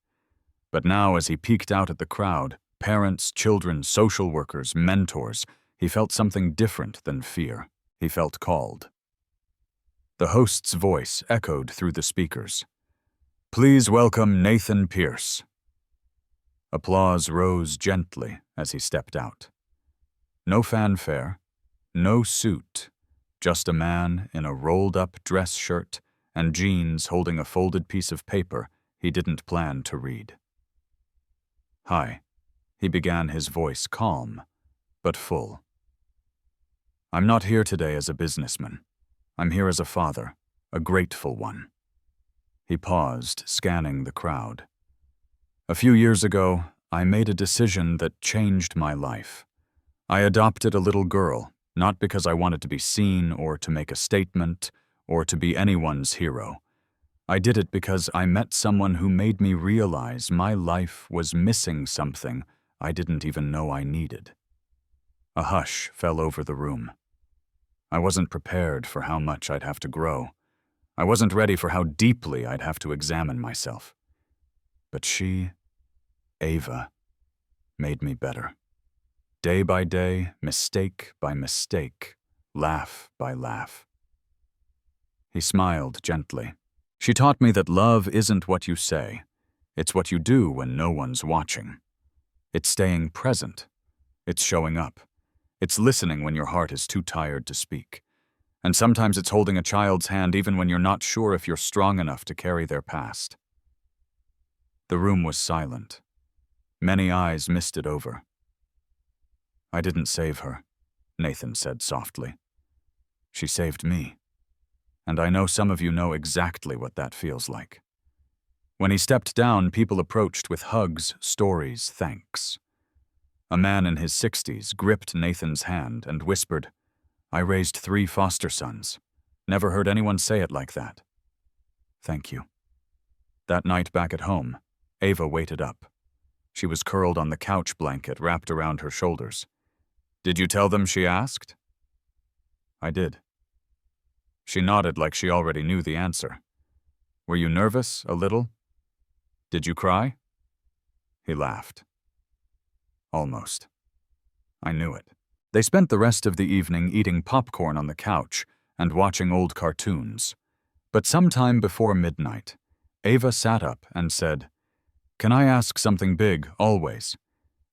But now, as he peeked out at the crowd, parents, children, social workers, mentors, he felt something different than fear. He felt called. The host's voice echoed through the speakers. "Please welcome Nathan Pierce." Applause rose gently as he stepped out. No fanfare, no suit, just a man in a rolled-up dress shirt and jeans holding a folded piece of paper he didn't plan to read. "Hi," he began, his voice calm, but full. "I'm not here today as a businessman. I'm here as a father, a grateful one." He paused, scanning the crowd. "A few years ago, I made a decision that changed my life. I adopted a little girl, not because I wanted to be seen or to make a statement or to be anyone's hero. I did it because I met someone who made me realize my life was missing something I didn't even know I needed." A hush fell over the room. I wasn't prepared for how much I'd have to grow. I wasn't ready for how deeply I'd have to examine myself. But she, Ava, made me better. Day by day, mistake by mistake, laugh by laugh. He smiled gently. "She taught me that love isn't what you say. It's what you do when no one's watching. It's staying present. It's showing up. It's listening when your heart is too tired to speak. And sometimes it's holding a child's hand even when you're not sure if you're strong enough to carry their past." The room was silent. Many eyes misted over. "I didn't save her," Nathan said softly. "She saved me. And I know some of you know exactly what that feels like. When he stepped down, people approached with hugs, stories, thanks. A man in his 60s gripped Nathan's hand and whispered, "I raised 3 foster sons. Never heard anyone say it like that." "Thank you." That night back at home, Ava waited up. She was curled on the couch blanket wrapped around her shoulders. "Did you tell them?" she asked. "I did." She nodded like she already knew the answer. "Were you nervous, a little? Did you cry?" He laughed. "Almost. I knew it." They spent the rest of the evening eating popcorn on the couch and watching old cartoons. But sometime before midnight, Ava sat up and said, "Can I ask something big, always?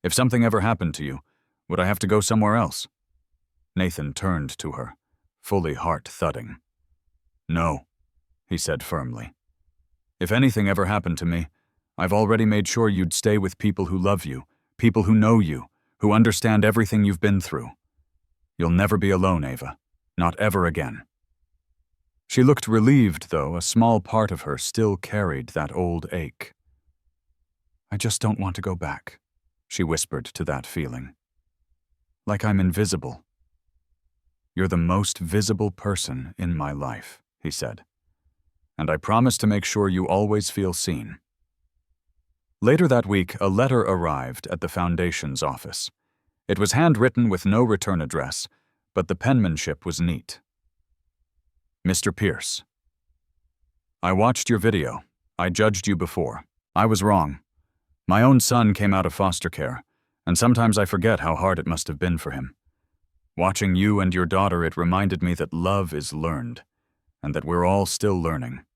If something ever happened to you, would I have to go somewhere else?" Nathan turned to her, fully heart-thudding. "No," he said firmly. "If anything ever happened to me, I've already made sure you'd stay with people who love you, people who know you, who understand everything you've been through. You'll never be alone, Ava. Not ever again." She looked relieved, though a small part of her still carried that old ache. "I just don't want to go back," she whispered to that feeling. "Like I'm invisible." "You're the most visible person in my life," he said. "And I promise to make sure you always feel seen." Later that week, a letter arrived at the Foundation's office. It was handwritten with no return address, but the penmanship was neat. "Mr. Pierce, I watched your video. I judged you before. I was wrong. My own son came out of foster care, and sometimes I forget how hard it must have been for him. Watching you and your daughter, it reminded me that love is learned, and that we're all still learning.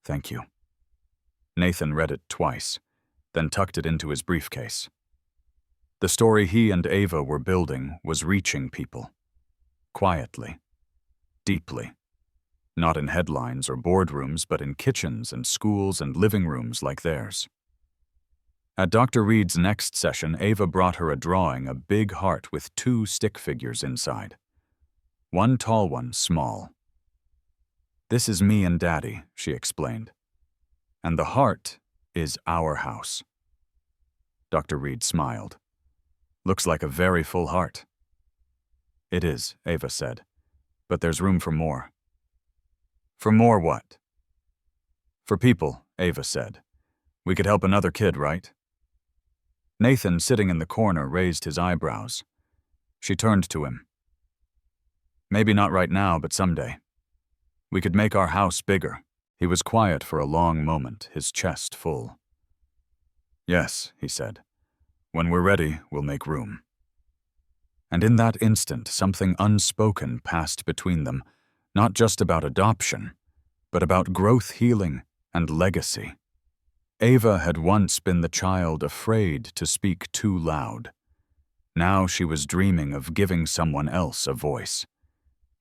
Thank you." Nathan read it twice, then tucked it into his briefcase. The story he and Ava were building was reaching people. Quietly. Deeply. Not in headlines or boardrooms, but in kitchens and schools and living rooms like theirs. At Dr. Reed's next session, Ava brought her a drawing, a big heart with 2 stick figures inside. One tall, one small. "This is me and Daddy," she explained. "And the heart is our house." Dr. Reed smiled. "Looks like a very full heart." "It is," Ava said, "but there's room for more." "For more what?" "For people," Ava said. "We could help another kid, right?" Nathan, sitting in the corner, raised his eyebrows. She turned to him. "Maybe not right now, but someday. We could make our house bigger." He was quiet for a long moment, his chest full. "Yes," he said. "When we're ready, we'll make room." And in that instant, something unspoken passed between them, not just about adoption, but about growth, healing, and legacy. Ava had once been the child afraid to speak too loud. Now she was dreaming of giving someone else a voice,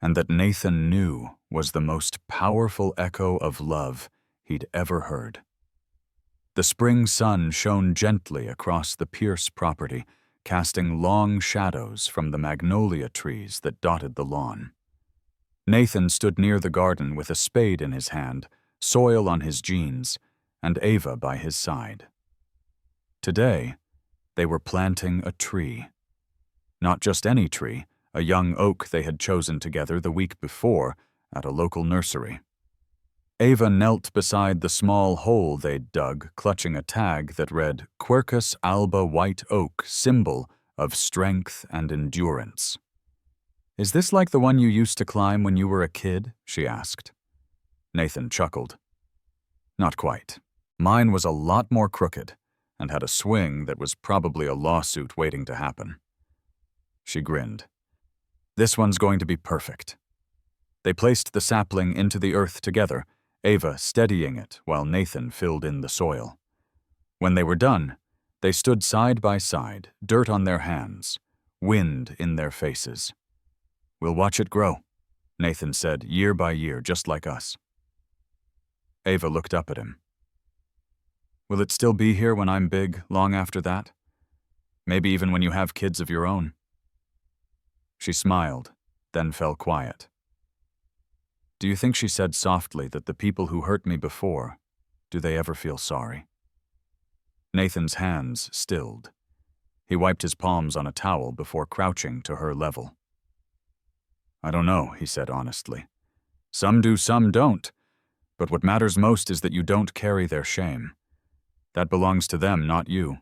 and that Nathan knew was the most powerful echo of love he'd ever heard. The spring sun shone gently across the Pierce property, casting long shadows from the magnolia trees that dotted the lawn. Nathan stood near the garden with a spade in his hand, soil on his jeans, and Ava by his side. Today, they were planting a tree. Not just any tree, a young oak they had chosen together the week before at a local nursery. Ava knelt beside the small hole they'd dug, clutching a tag that read, "Quercus alba white oak, symbol of strength and endurance." "Is this like the one you used to climb when you were a kid?" she asked. Nathan chuckled. "Not quite. Mine was a lot more crooked and had a swing that was probably a lawsuit waiting to happen." She grinned. "This one's going to be perfect." They placed the sapling into the earth together, Ava steadying it while Nathan filled in the soil. When they were done, they stood side by side, dirt on their hands, wind in their faces. "We'll watch it grow," Nathan said, "year by year, just like us." Ava looked up at him. "Will it still be here when I'm big, long after that? Maybe even when you have kids of your own?" She smiled, then fell quiet. "Do you think," she said softly, "that the people who hurt me before Do they ever feel sorry? Nathan's hands stilled. He wiped his palms on a towel before crouching to her level. I don't know, he said honestly. Some do, some don't. But what matters most is that you don't carry their shame. That belongs to them, not you.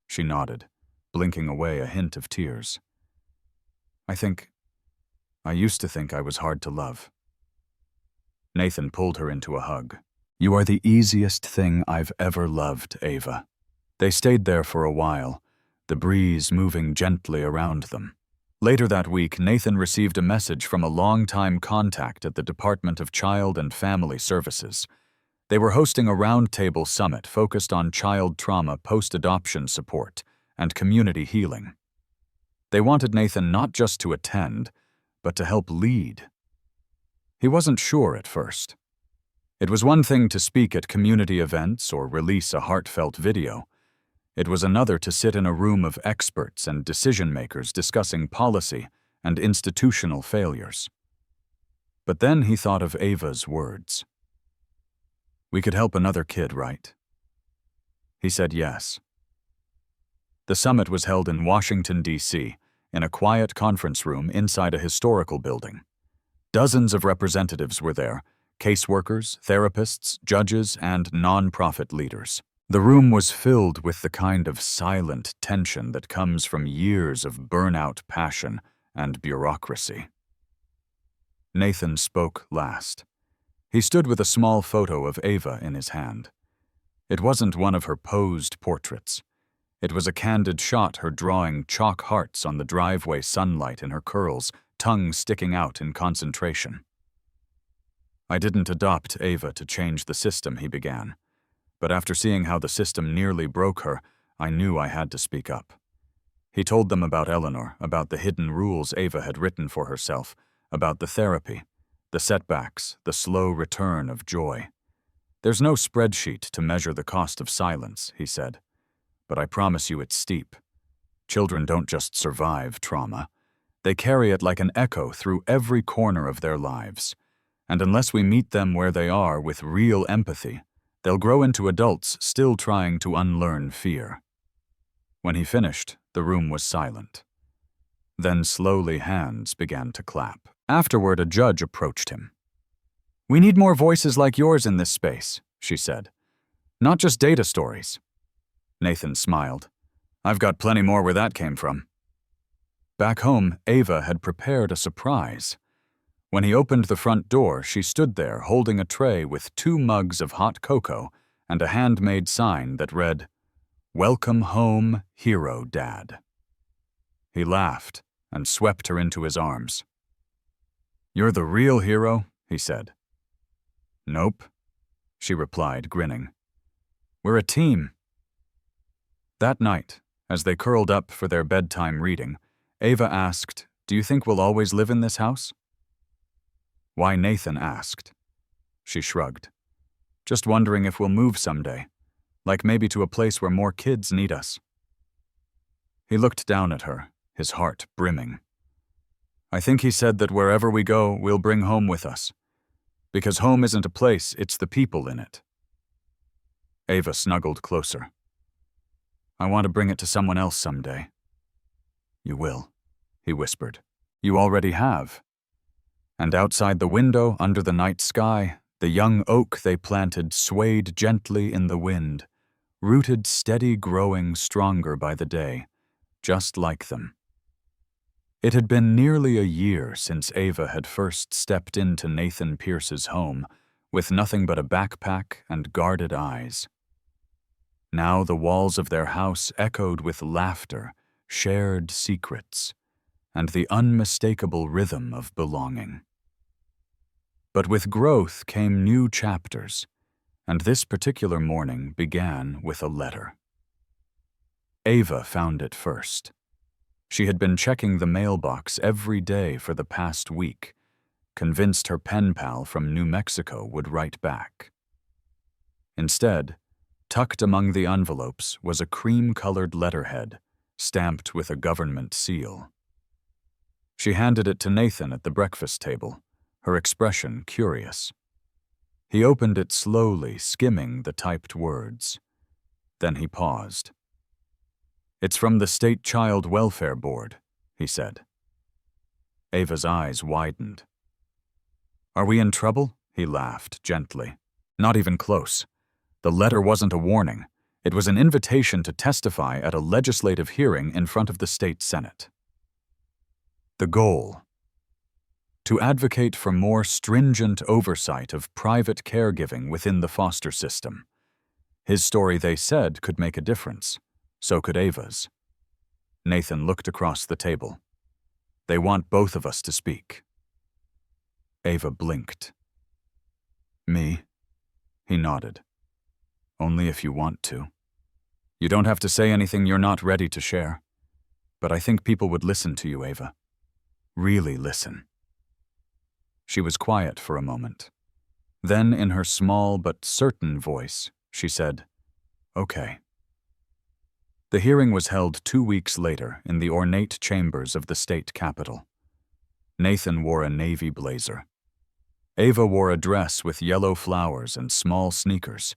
She nodded, blinking away a hint of tears. I used to think I was hard to love. Nathan pulled her into a hug. You are the easiest thing I've ever loved, Ava. They stayed there for a while, the breeze moving gently around them. Later that week, Nathan received a message from a longtime contact at the Department of Child and Family Services. They were hosting a roundtable summit focused on child trauma post-adoption support and community healing. They wanted Nathan not just to attend, but to help lead. He wasn't sure at first. It was one thing to speak at community events or release a heartfelt video. It was another to sit in a room of experts and decision-makers discussing policy and institutional failures. But then he thought of Ava's words. We could help another kid, right? He said yes. The summit was held in Washington, D.C., in a quiet conference room inside a historical building. Dozens of representatives were there, caseworkers, therapists, judges, and nonprofit leaders. The room was filled with the kind of silent tension that comes from years of burnout passion and bureaucracy. Nathan spoke last. He stood with a small photo of Ava in his hand. It wasn't one of her posed portraits. It was a candid shot, her drawing chalk hearts on the driveway sunlight in her curls, tongue sticking out in concentration. I didn't adopt Ava to change the system, he began. But after seeing how the system nearly broke her, I knew I had to speak up. He told them about Eleanor, about the hidden rules Ava had written for herself, about the therapy, the setbacks, the slow return of joy. There's no spreadsheet to measure the cost of silence, he said. But I promise you it's steep. Children don't just survive trauma. They carry it like an echo through every corner of their lives. And unless we meet them where they are with real empathy, they'll grow into adults still trying to unlearn fear. When he finished, the room was silent. Then slowly hands began to clap. Afterward, a judge approached him. We need more voices like yours in this space, she said. Not just data stories. Nathan smiled. I've got plenty more where that came from. Back home, Ava had prepared a surprise. When he opened the front door, she stood there holding a tray with 2 mugs of hot cocoa and a handmade sign that read, Welcome home, hero dad. He laughed and swept her into his arms. You're the real hero, he said. Nope, she replied, grinning. We're a team. That night, as they curled up for their bedtime reading, Ava asked, Do you think we'll always live in this house? Why, Nathan asked. She shrugged. Just wondering if we'll move someday, like maybe to a place where more kids need us. He looked down at her, his heart brimming. I think he said that wherever we go, we'll bring home with us. Because home isn't a place, it's the people in it. Ava snuggled closer. I want to bring it to someone else someday. You will, he whispered. You already have. And outside the window, under the night sky, the young oak they planted swayed gently in the wind, rooted steady, growing stronger by the day, just like them. It had been nearly a year since Ava had first stepped into Nathan Pierce's home, with nothing but a backpack and guarded eyes. Now the walls of their house echoed with laughter, shared secrets, and the unmistakable rhythm of belonging. But with growth came new chapters, and this particular morning began with a letter. Ava found it first. She had been checking the mailbox every day for the past week, convinced her pen pal from New Mexico would write back. Instead, tucked among the envelopes was a cream-colored letterhead, stamped with a government seal. She handed it to Nathan at the breakfast table, her expression curious. He opened it slowly, skimming the typed words. Then he paused. "It's from the State Child Welfare Board," he said. Ava's eyes widened. "Are we in trouble?" He laughed gently. "Not even close. The letter wasn't a warning. It was an invitation to testify at a legislative hearing in front of the state Senate. The goal: to advocate for more stringent oversight of private caregiving within the foster system. His story, they said, could make a difference. So could Ava's. Nathan looked across the table. "They want both of us to speak." Ava blinked. "Me?" He nodded. "Only if you want to. You don't have to say anything you're not ready to share. But I think people would listen to you, Ava. Really listen." She was quiet for a moment. Then, in her small but certain voice, she said, "Okay." The hearing was held 2 weeks later in the ornate chambers of the state capitol. Nathan wore a navy blazer. Ava wore a dress with yellow flowers and small sneakers.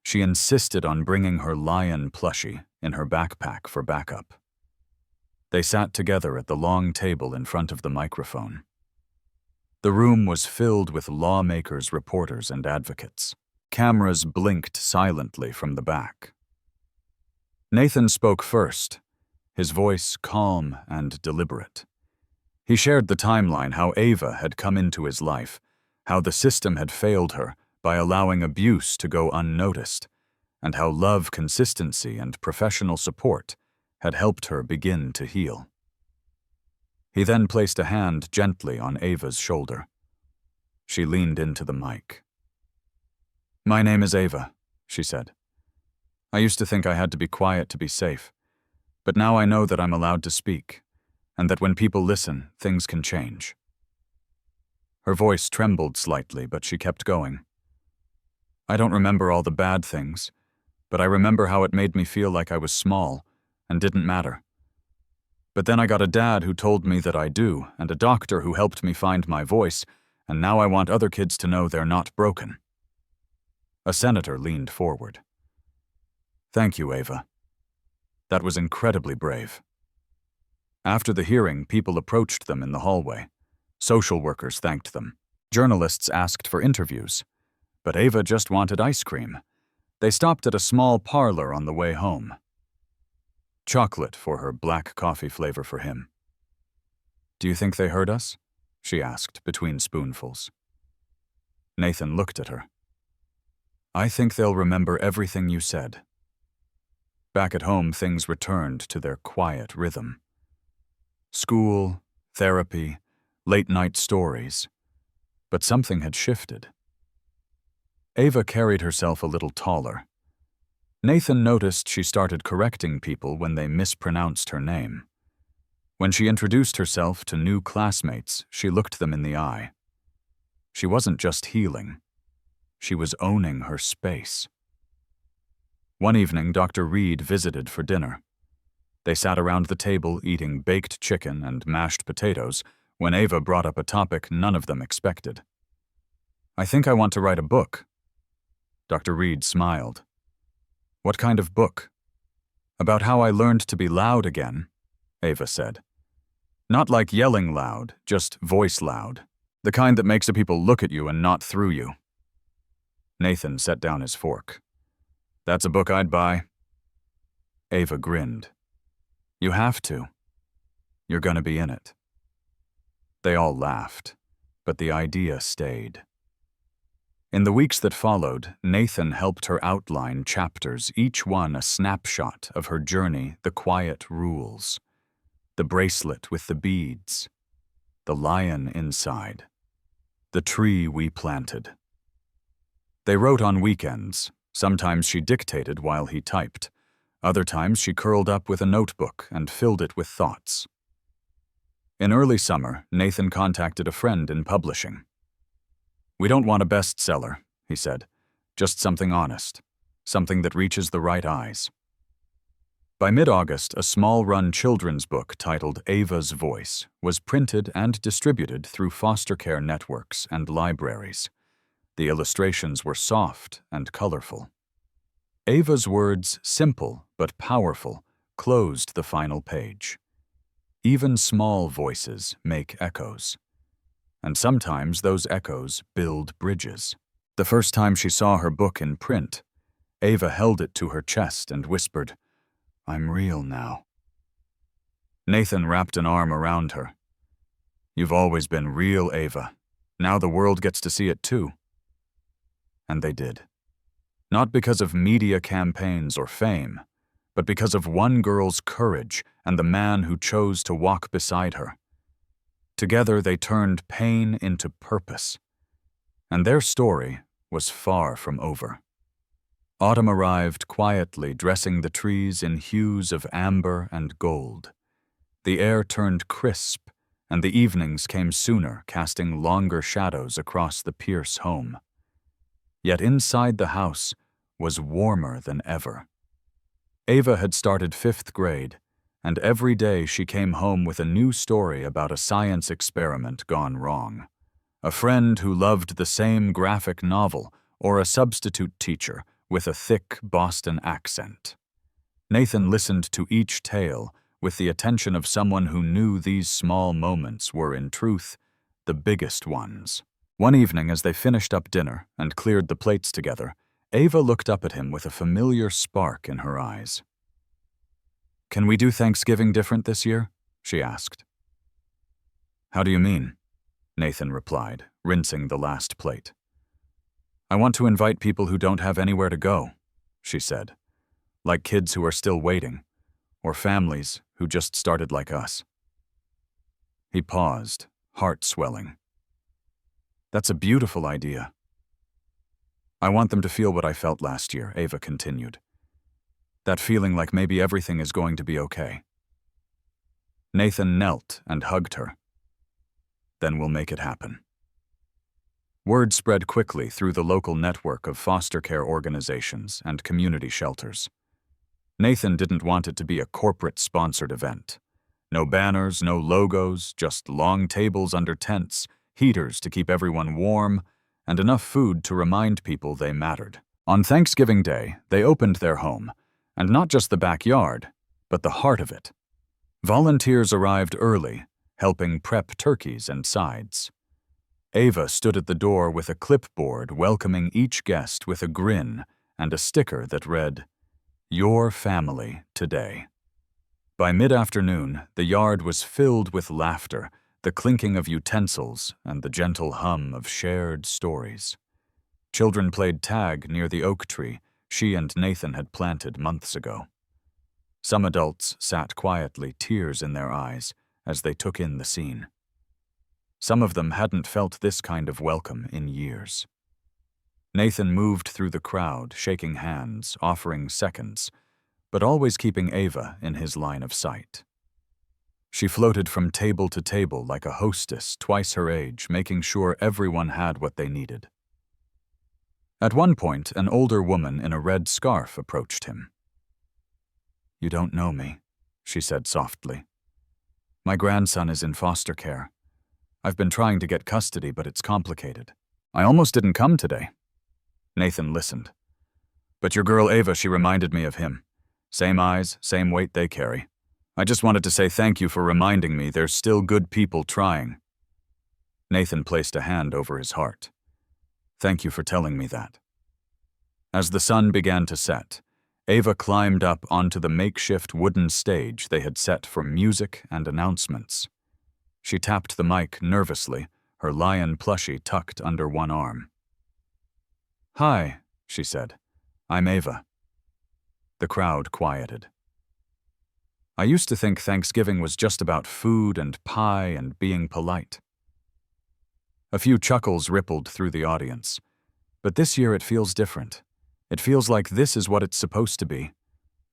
She insisted on bringing her lion plushie in her backpack for backup. They sat together at the long table in front of the microphone. The room was filled with lawmakers, reporters, and advocates. Cameras blinked silently from the back. Nathan spoke first, his voice calm and deliberate. He shared the timeline, how Ava had come into his life, how the system had failed her by allowing abuse to go unnoticed, and how love, consistency, and professional support had helped her begin to heal. He then placed a hand gently on Ava's shoulder. She leaned into the mic. "My name is Ava," she said. "I used to think I had to be quiet to be safe, but now I know that I'm allowed to speak, and that when people listen, things can change." Her voice trembled slightly, but she kept going. "I don't remember all the bad things, but I remember how it made me feel like I was small and didn't matter. But then I got a dad who told me that I do, and a doctor who helped me find my voice, and now I want other kids to know they're not broken." A senator leaned forward. "Thank you, Ava. That was incredibly brave." After the hearing, people approached them in the hallway. Social workers thanked them. Journalists asked for interviews. But Ava just wanted ice cream. They stopped at a small parlor on the way home. Chocolate for her, black coffee flavor for him. "Do you think they heard us?" she asked between spoonfuls. Nathan looked at her. "I think they'll remember everything you said." Back at home, things returned to their quiet rhythm. School, therapy, late-night stories. But something had shifted. Ava carried herself a little taller. Nathan noticed she started correcting people when they mispronounced her name. When she introduced herself to new classmates, she looked them in the eye. She wasn't just healing. She was owning her space. One evening, Dr. Reed visited for dinner. They sat around the table eating baked chicken and mashed potatoes when Ava brought up a topic none of them expected. "I think I want to write a book." Dr. Reed smiled. "What kind of book?" "About how I learned to be loud again," Ava said. "Not like yelling loud, just voice loud. The kind that makes the people look at you and not through you." Nathan set down his fork. "That's a book I'd buy." Ava grinned. "You have to. You're gonna be in it." They all laughed, but the idea stayed. In the weeks that followed, Nathan helped her outline chapters, each one a snapshot of her journey, the quiet rules, the bracelet with the beads, the lion inside, the tree we planted. They wrote on weekends. Sometimes she dictated while he typed. Other times she curled up with a notebook and filled it with thoughts. In early summer, Nathan contacted a friend in publishing. "We don't want a bestseller," he said. "Just something honest, something that reaches the right eyes." By mid-August, a small-run children's book titled Ava's Voice was printed and distributed through foster care networks and libraries. The illustrations were soft and colorful. Ava's words, simple but powerful, closed the final page. Even small voices make echoes. And sometimes those echoes build bridges. The first time she saw her book in print, Ava held it to her chest and whispered, "I'm real now." Nathan wrapped an arm around her. "You've always been real, Ava. Now the world gets to see it too." And they did. Not because of media campaigns or fame, but because of one girl's courage and the man who chose to walk beside her. Together they turned pain into purpose. And their story was far from over. Autumn arrived quietly, dressing the trees in hues of amber and gold. The air turned crisp, and the evenings came sooner, casting longer shadows across the Pierce home. Yet inside the house was warmer than ever. Ava had started 5th grade, and every day she came home with a new story about a science experiment gone wrong. A friend who loved the same graphic novel, or a substitute teacher with a thick Boston accent. Nathan listened to each tale with the attention of someone who knew these small moments were, in truth, the biggest ones. One evening, as they finished up dinner and cleared the plates together, Ava looked up at him with a familiar spark in her eyes. "Can we do Thanksgiving different this year?" she asked. "How do you mean?" Nathan replied, rinsing the last plate. "I want to invite people who don't have anywhere to go," she said, "like kids who are still waiting, or families who just started like us." He paused, heart swelling. "That's a beautiful idea." "I want them to feel what I felt last year," Ava continued. "That feeling like maybe everything is going to be okay." Nathan knelt and hugged her. "Then we'll make it happen." Word spread quickly through the local network of foster care organizations and community shelters. Nathan didn't want it to be a corporate-sponsored event. No banners, no logos, just long tables under tents, heaters to keep everyone warm, and enough food to remind people they mattered. On Thanksgiving Day, they opened their home, and not just the backyard, but the heart of it. Volunteers arrived early, helping prep turkeys and sides. Ava stood at the door with a clipboard welcoming each guest with a grin and a sticker that read, "Your family today." By mid-afternoon, the yard was filled with laughter, the clinking of utensils, and the gentle hum of shared stories. Children played tag near the oak tree she and Nathan had planted months ago. Some adults sat quietly, tears in their eyes, as they took in the scene. Some of them hadn't felt this kind of welcome in years. Nathan moved through the crowd, shaking hands, offering seconds, but always keeping Ava in his line of sight. She floated from table to table like a hostess twice her age, making sure everyone had what they needed. At one point, an older woman in a red scarf approached him. "You don't know me," she said softly. "My grandson is in foster care. I've been trying to get custody, but it's complicated. I almost didn't come today." Nathan listened. "But your girl Ava, she reminded me of him. Same eyes, same weight they carry. I just wanted to say thank you for reminding me there's still good people trying." Nathan placed a hand over his heart. "Thank you for telling me that." As the sun began to set, Ava climbed up onto the makeshift wooden stage they had set for music and announcements. She tapped the mic nervously, her lion plushie tucked under one arm. "Hi," she said. "I'm Ava." The crowd quieted. "I used to think Thanksgiving was just about food and pie and being polite." A few chuckles rippled through the audience. "But this year it feels different. It feels like this is what it's supposed to be.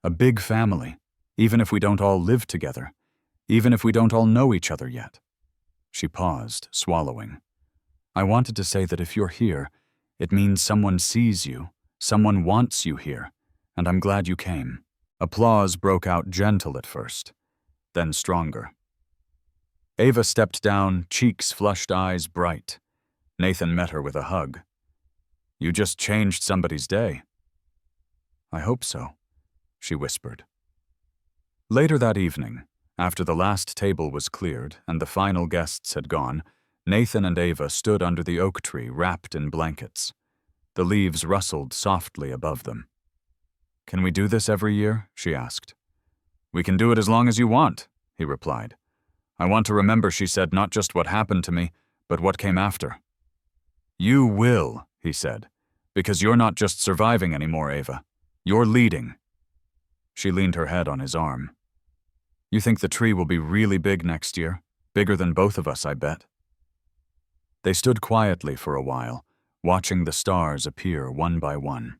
A big family, even if we don't all live together, even if we don't all know each other yet." She paused, swallowing. "I wanted to say that if you're here, it means someone sees you, someone wants you here, and I'm glad you came." Applause broke out gentle at first, then stronger. Ava stepped down, cheeks flushed, eyes bright. Nathan met her with a hug. You just changed somebody's day." "I hope so," she whispered. Later that evening, after the last table was cleared and the final guests had gone, Nathan and Ava stood under the oak tree wrapped in blankets. The leaves rustled softly above them. "Can we do this every year?" she asked. "We can do it as long as you want," he replied. "I want to remember," she said, "not just what happened to me, but what came after." "You will," he said, "because you're not just surviving anymore, Ava. You're leading." She leaned her head on his arm. "You think the tree will be really big next year? Bigger than both of us, I bet." They stood quietly for a while, watching the stars appear one by one.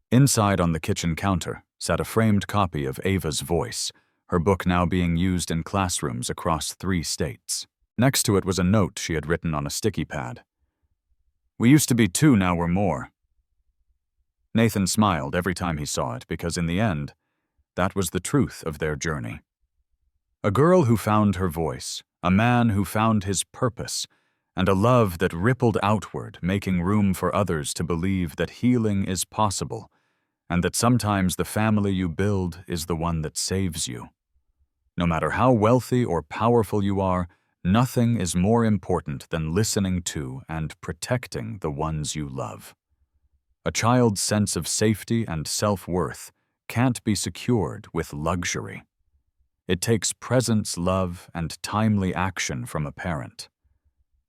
Inside on the kitchen counter sat a framed copy of Ava's Voice, her book now being used in classrooms across 3 states. Next to it was a note she had written on a sticky pad. "We used to be 2, now we're more." Nathan smiled every time he saw it because in the end, that was the truth of their journey. A girl who found her voice, a man who found his purpose, and a love that rippled outward, making room for others to believe that healing is possible, and that sometimes the family you build is the one that saves you. No matter how wealthy or powerful you are, nothing is more important than listening to and protecting the ones you love. A child's sense of safety and self-worth can't be secured with luxury. It takes presence, love, and timely action from a parent.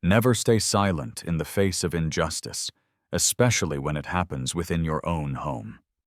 Never stay silent in the face of injustice, especially when it happens within your own home.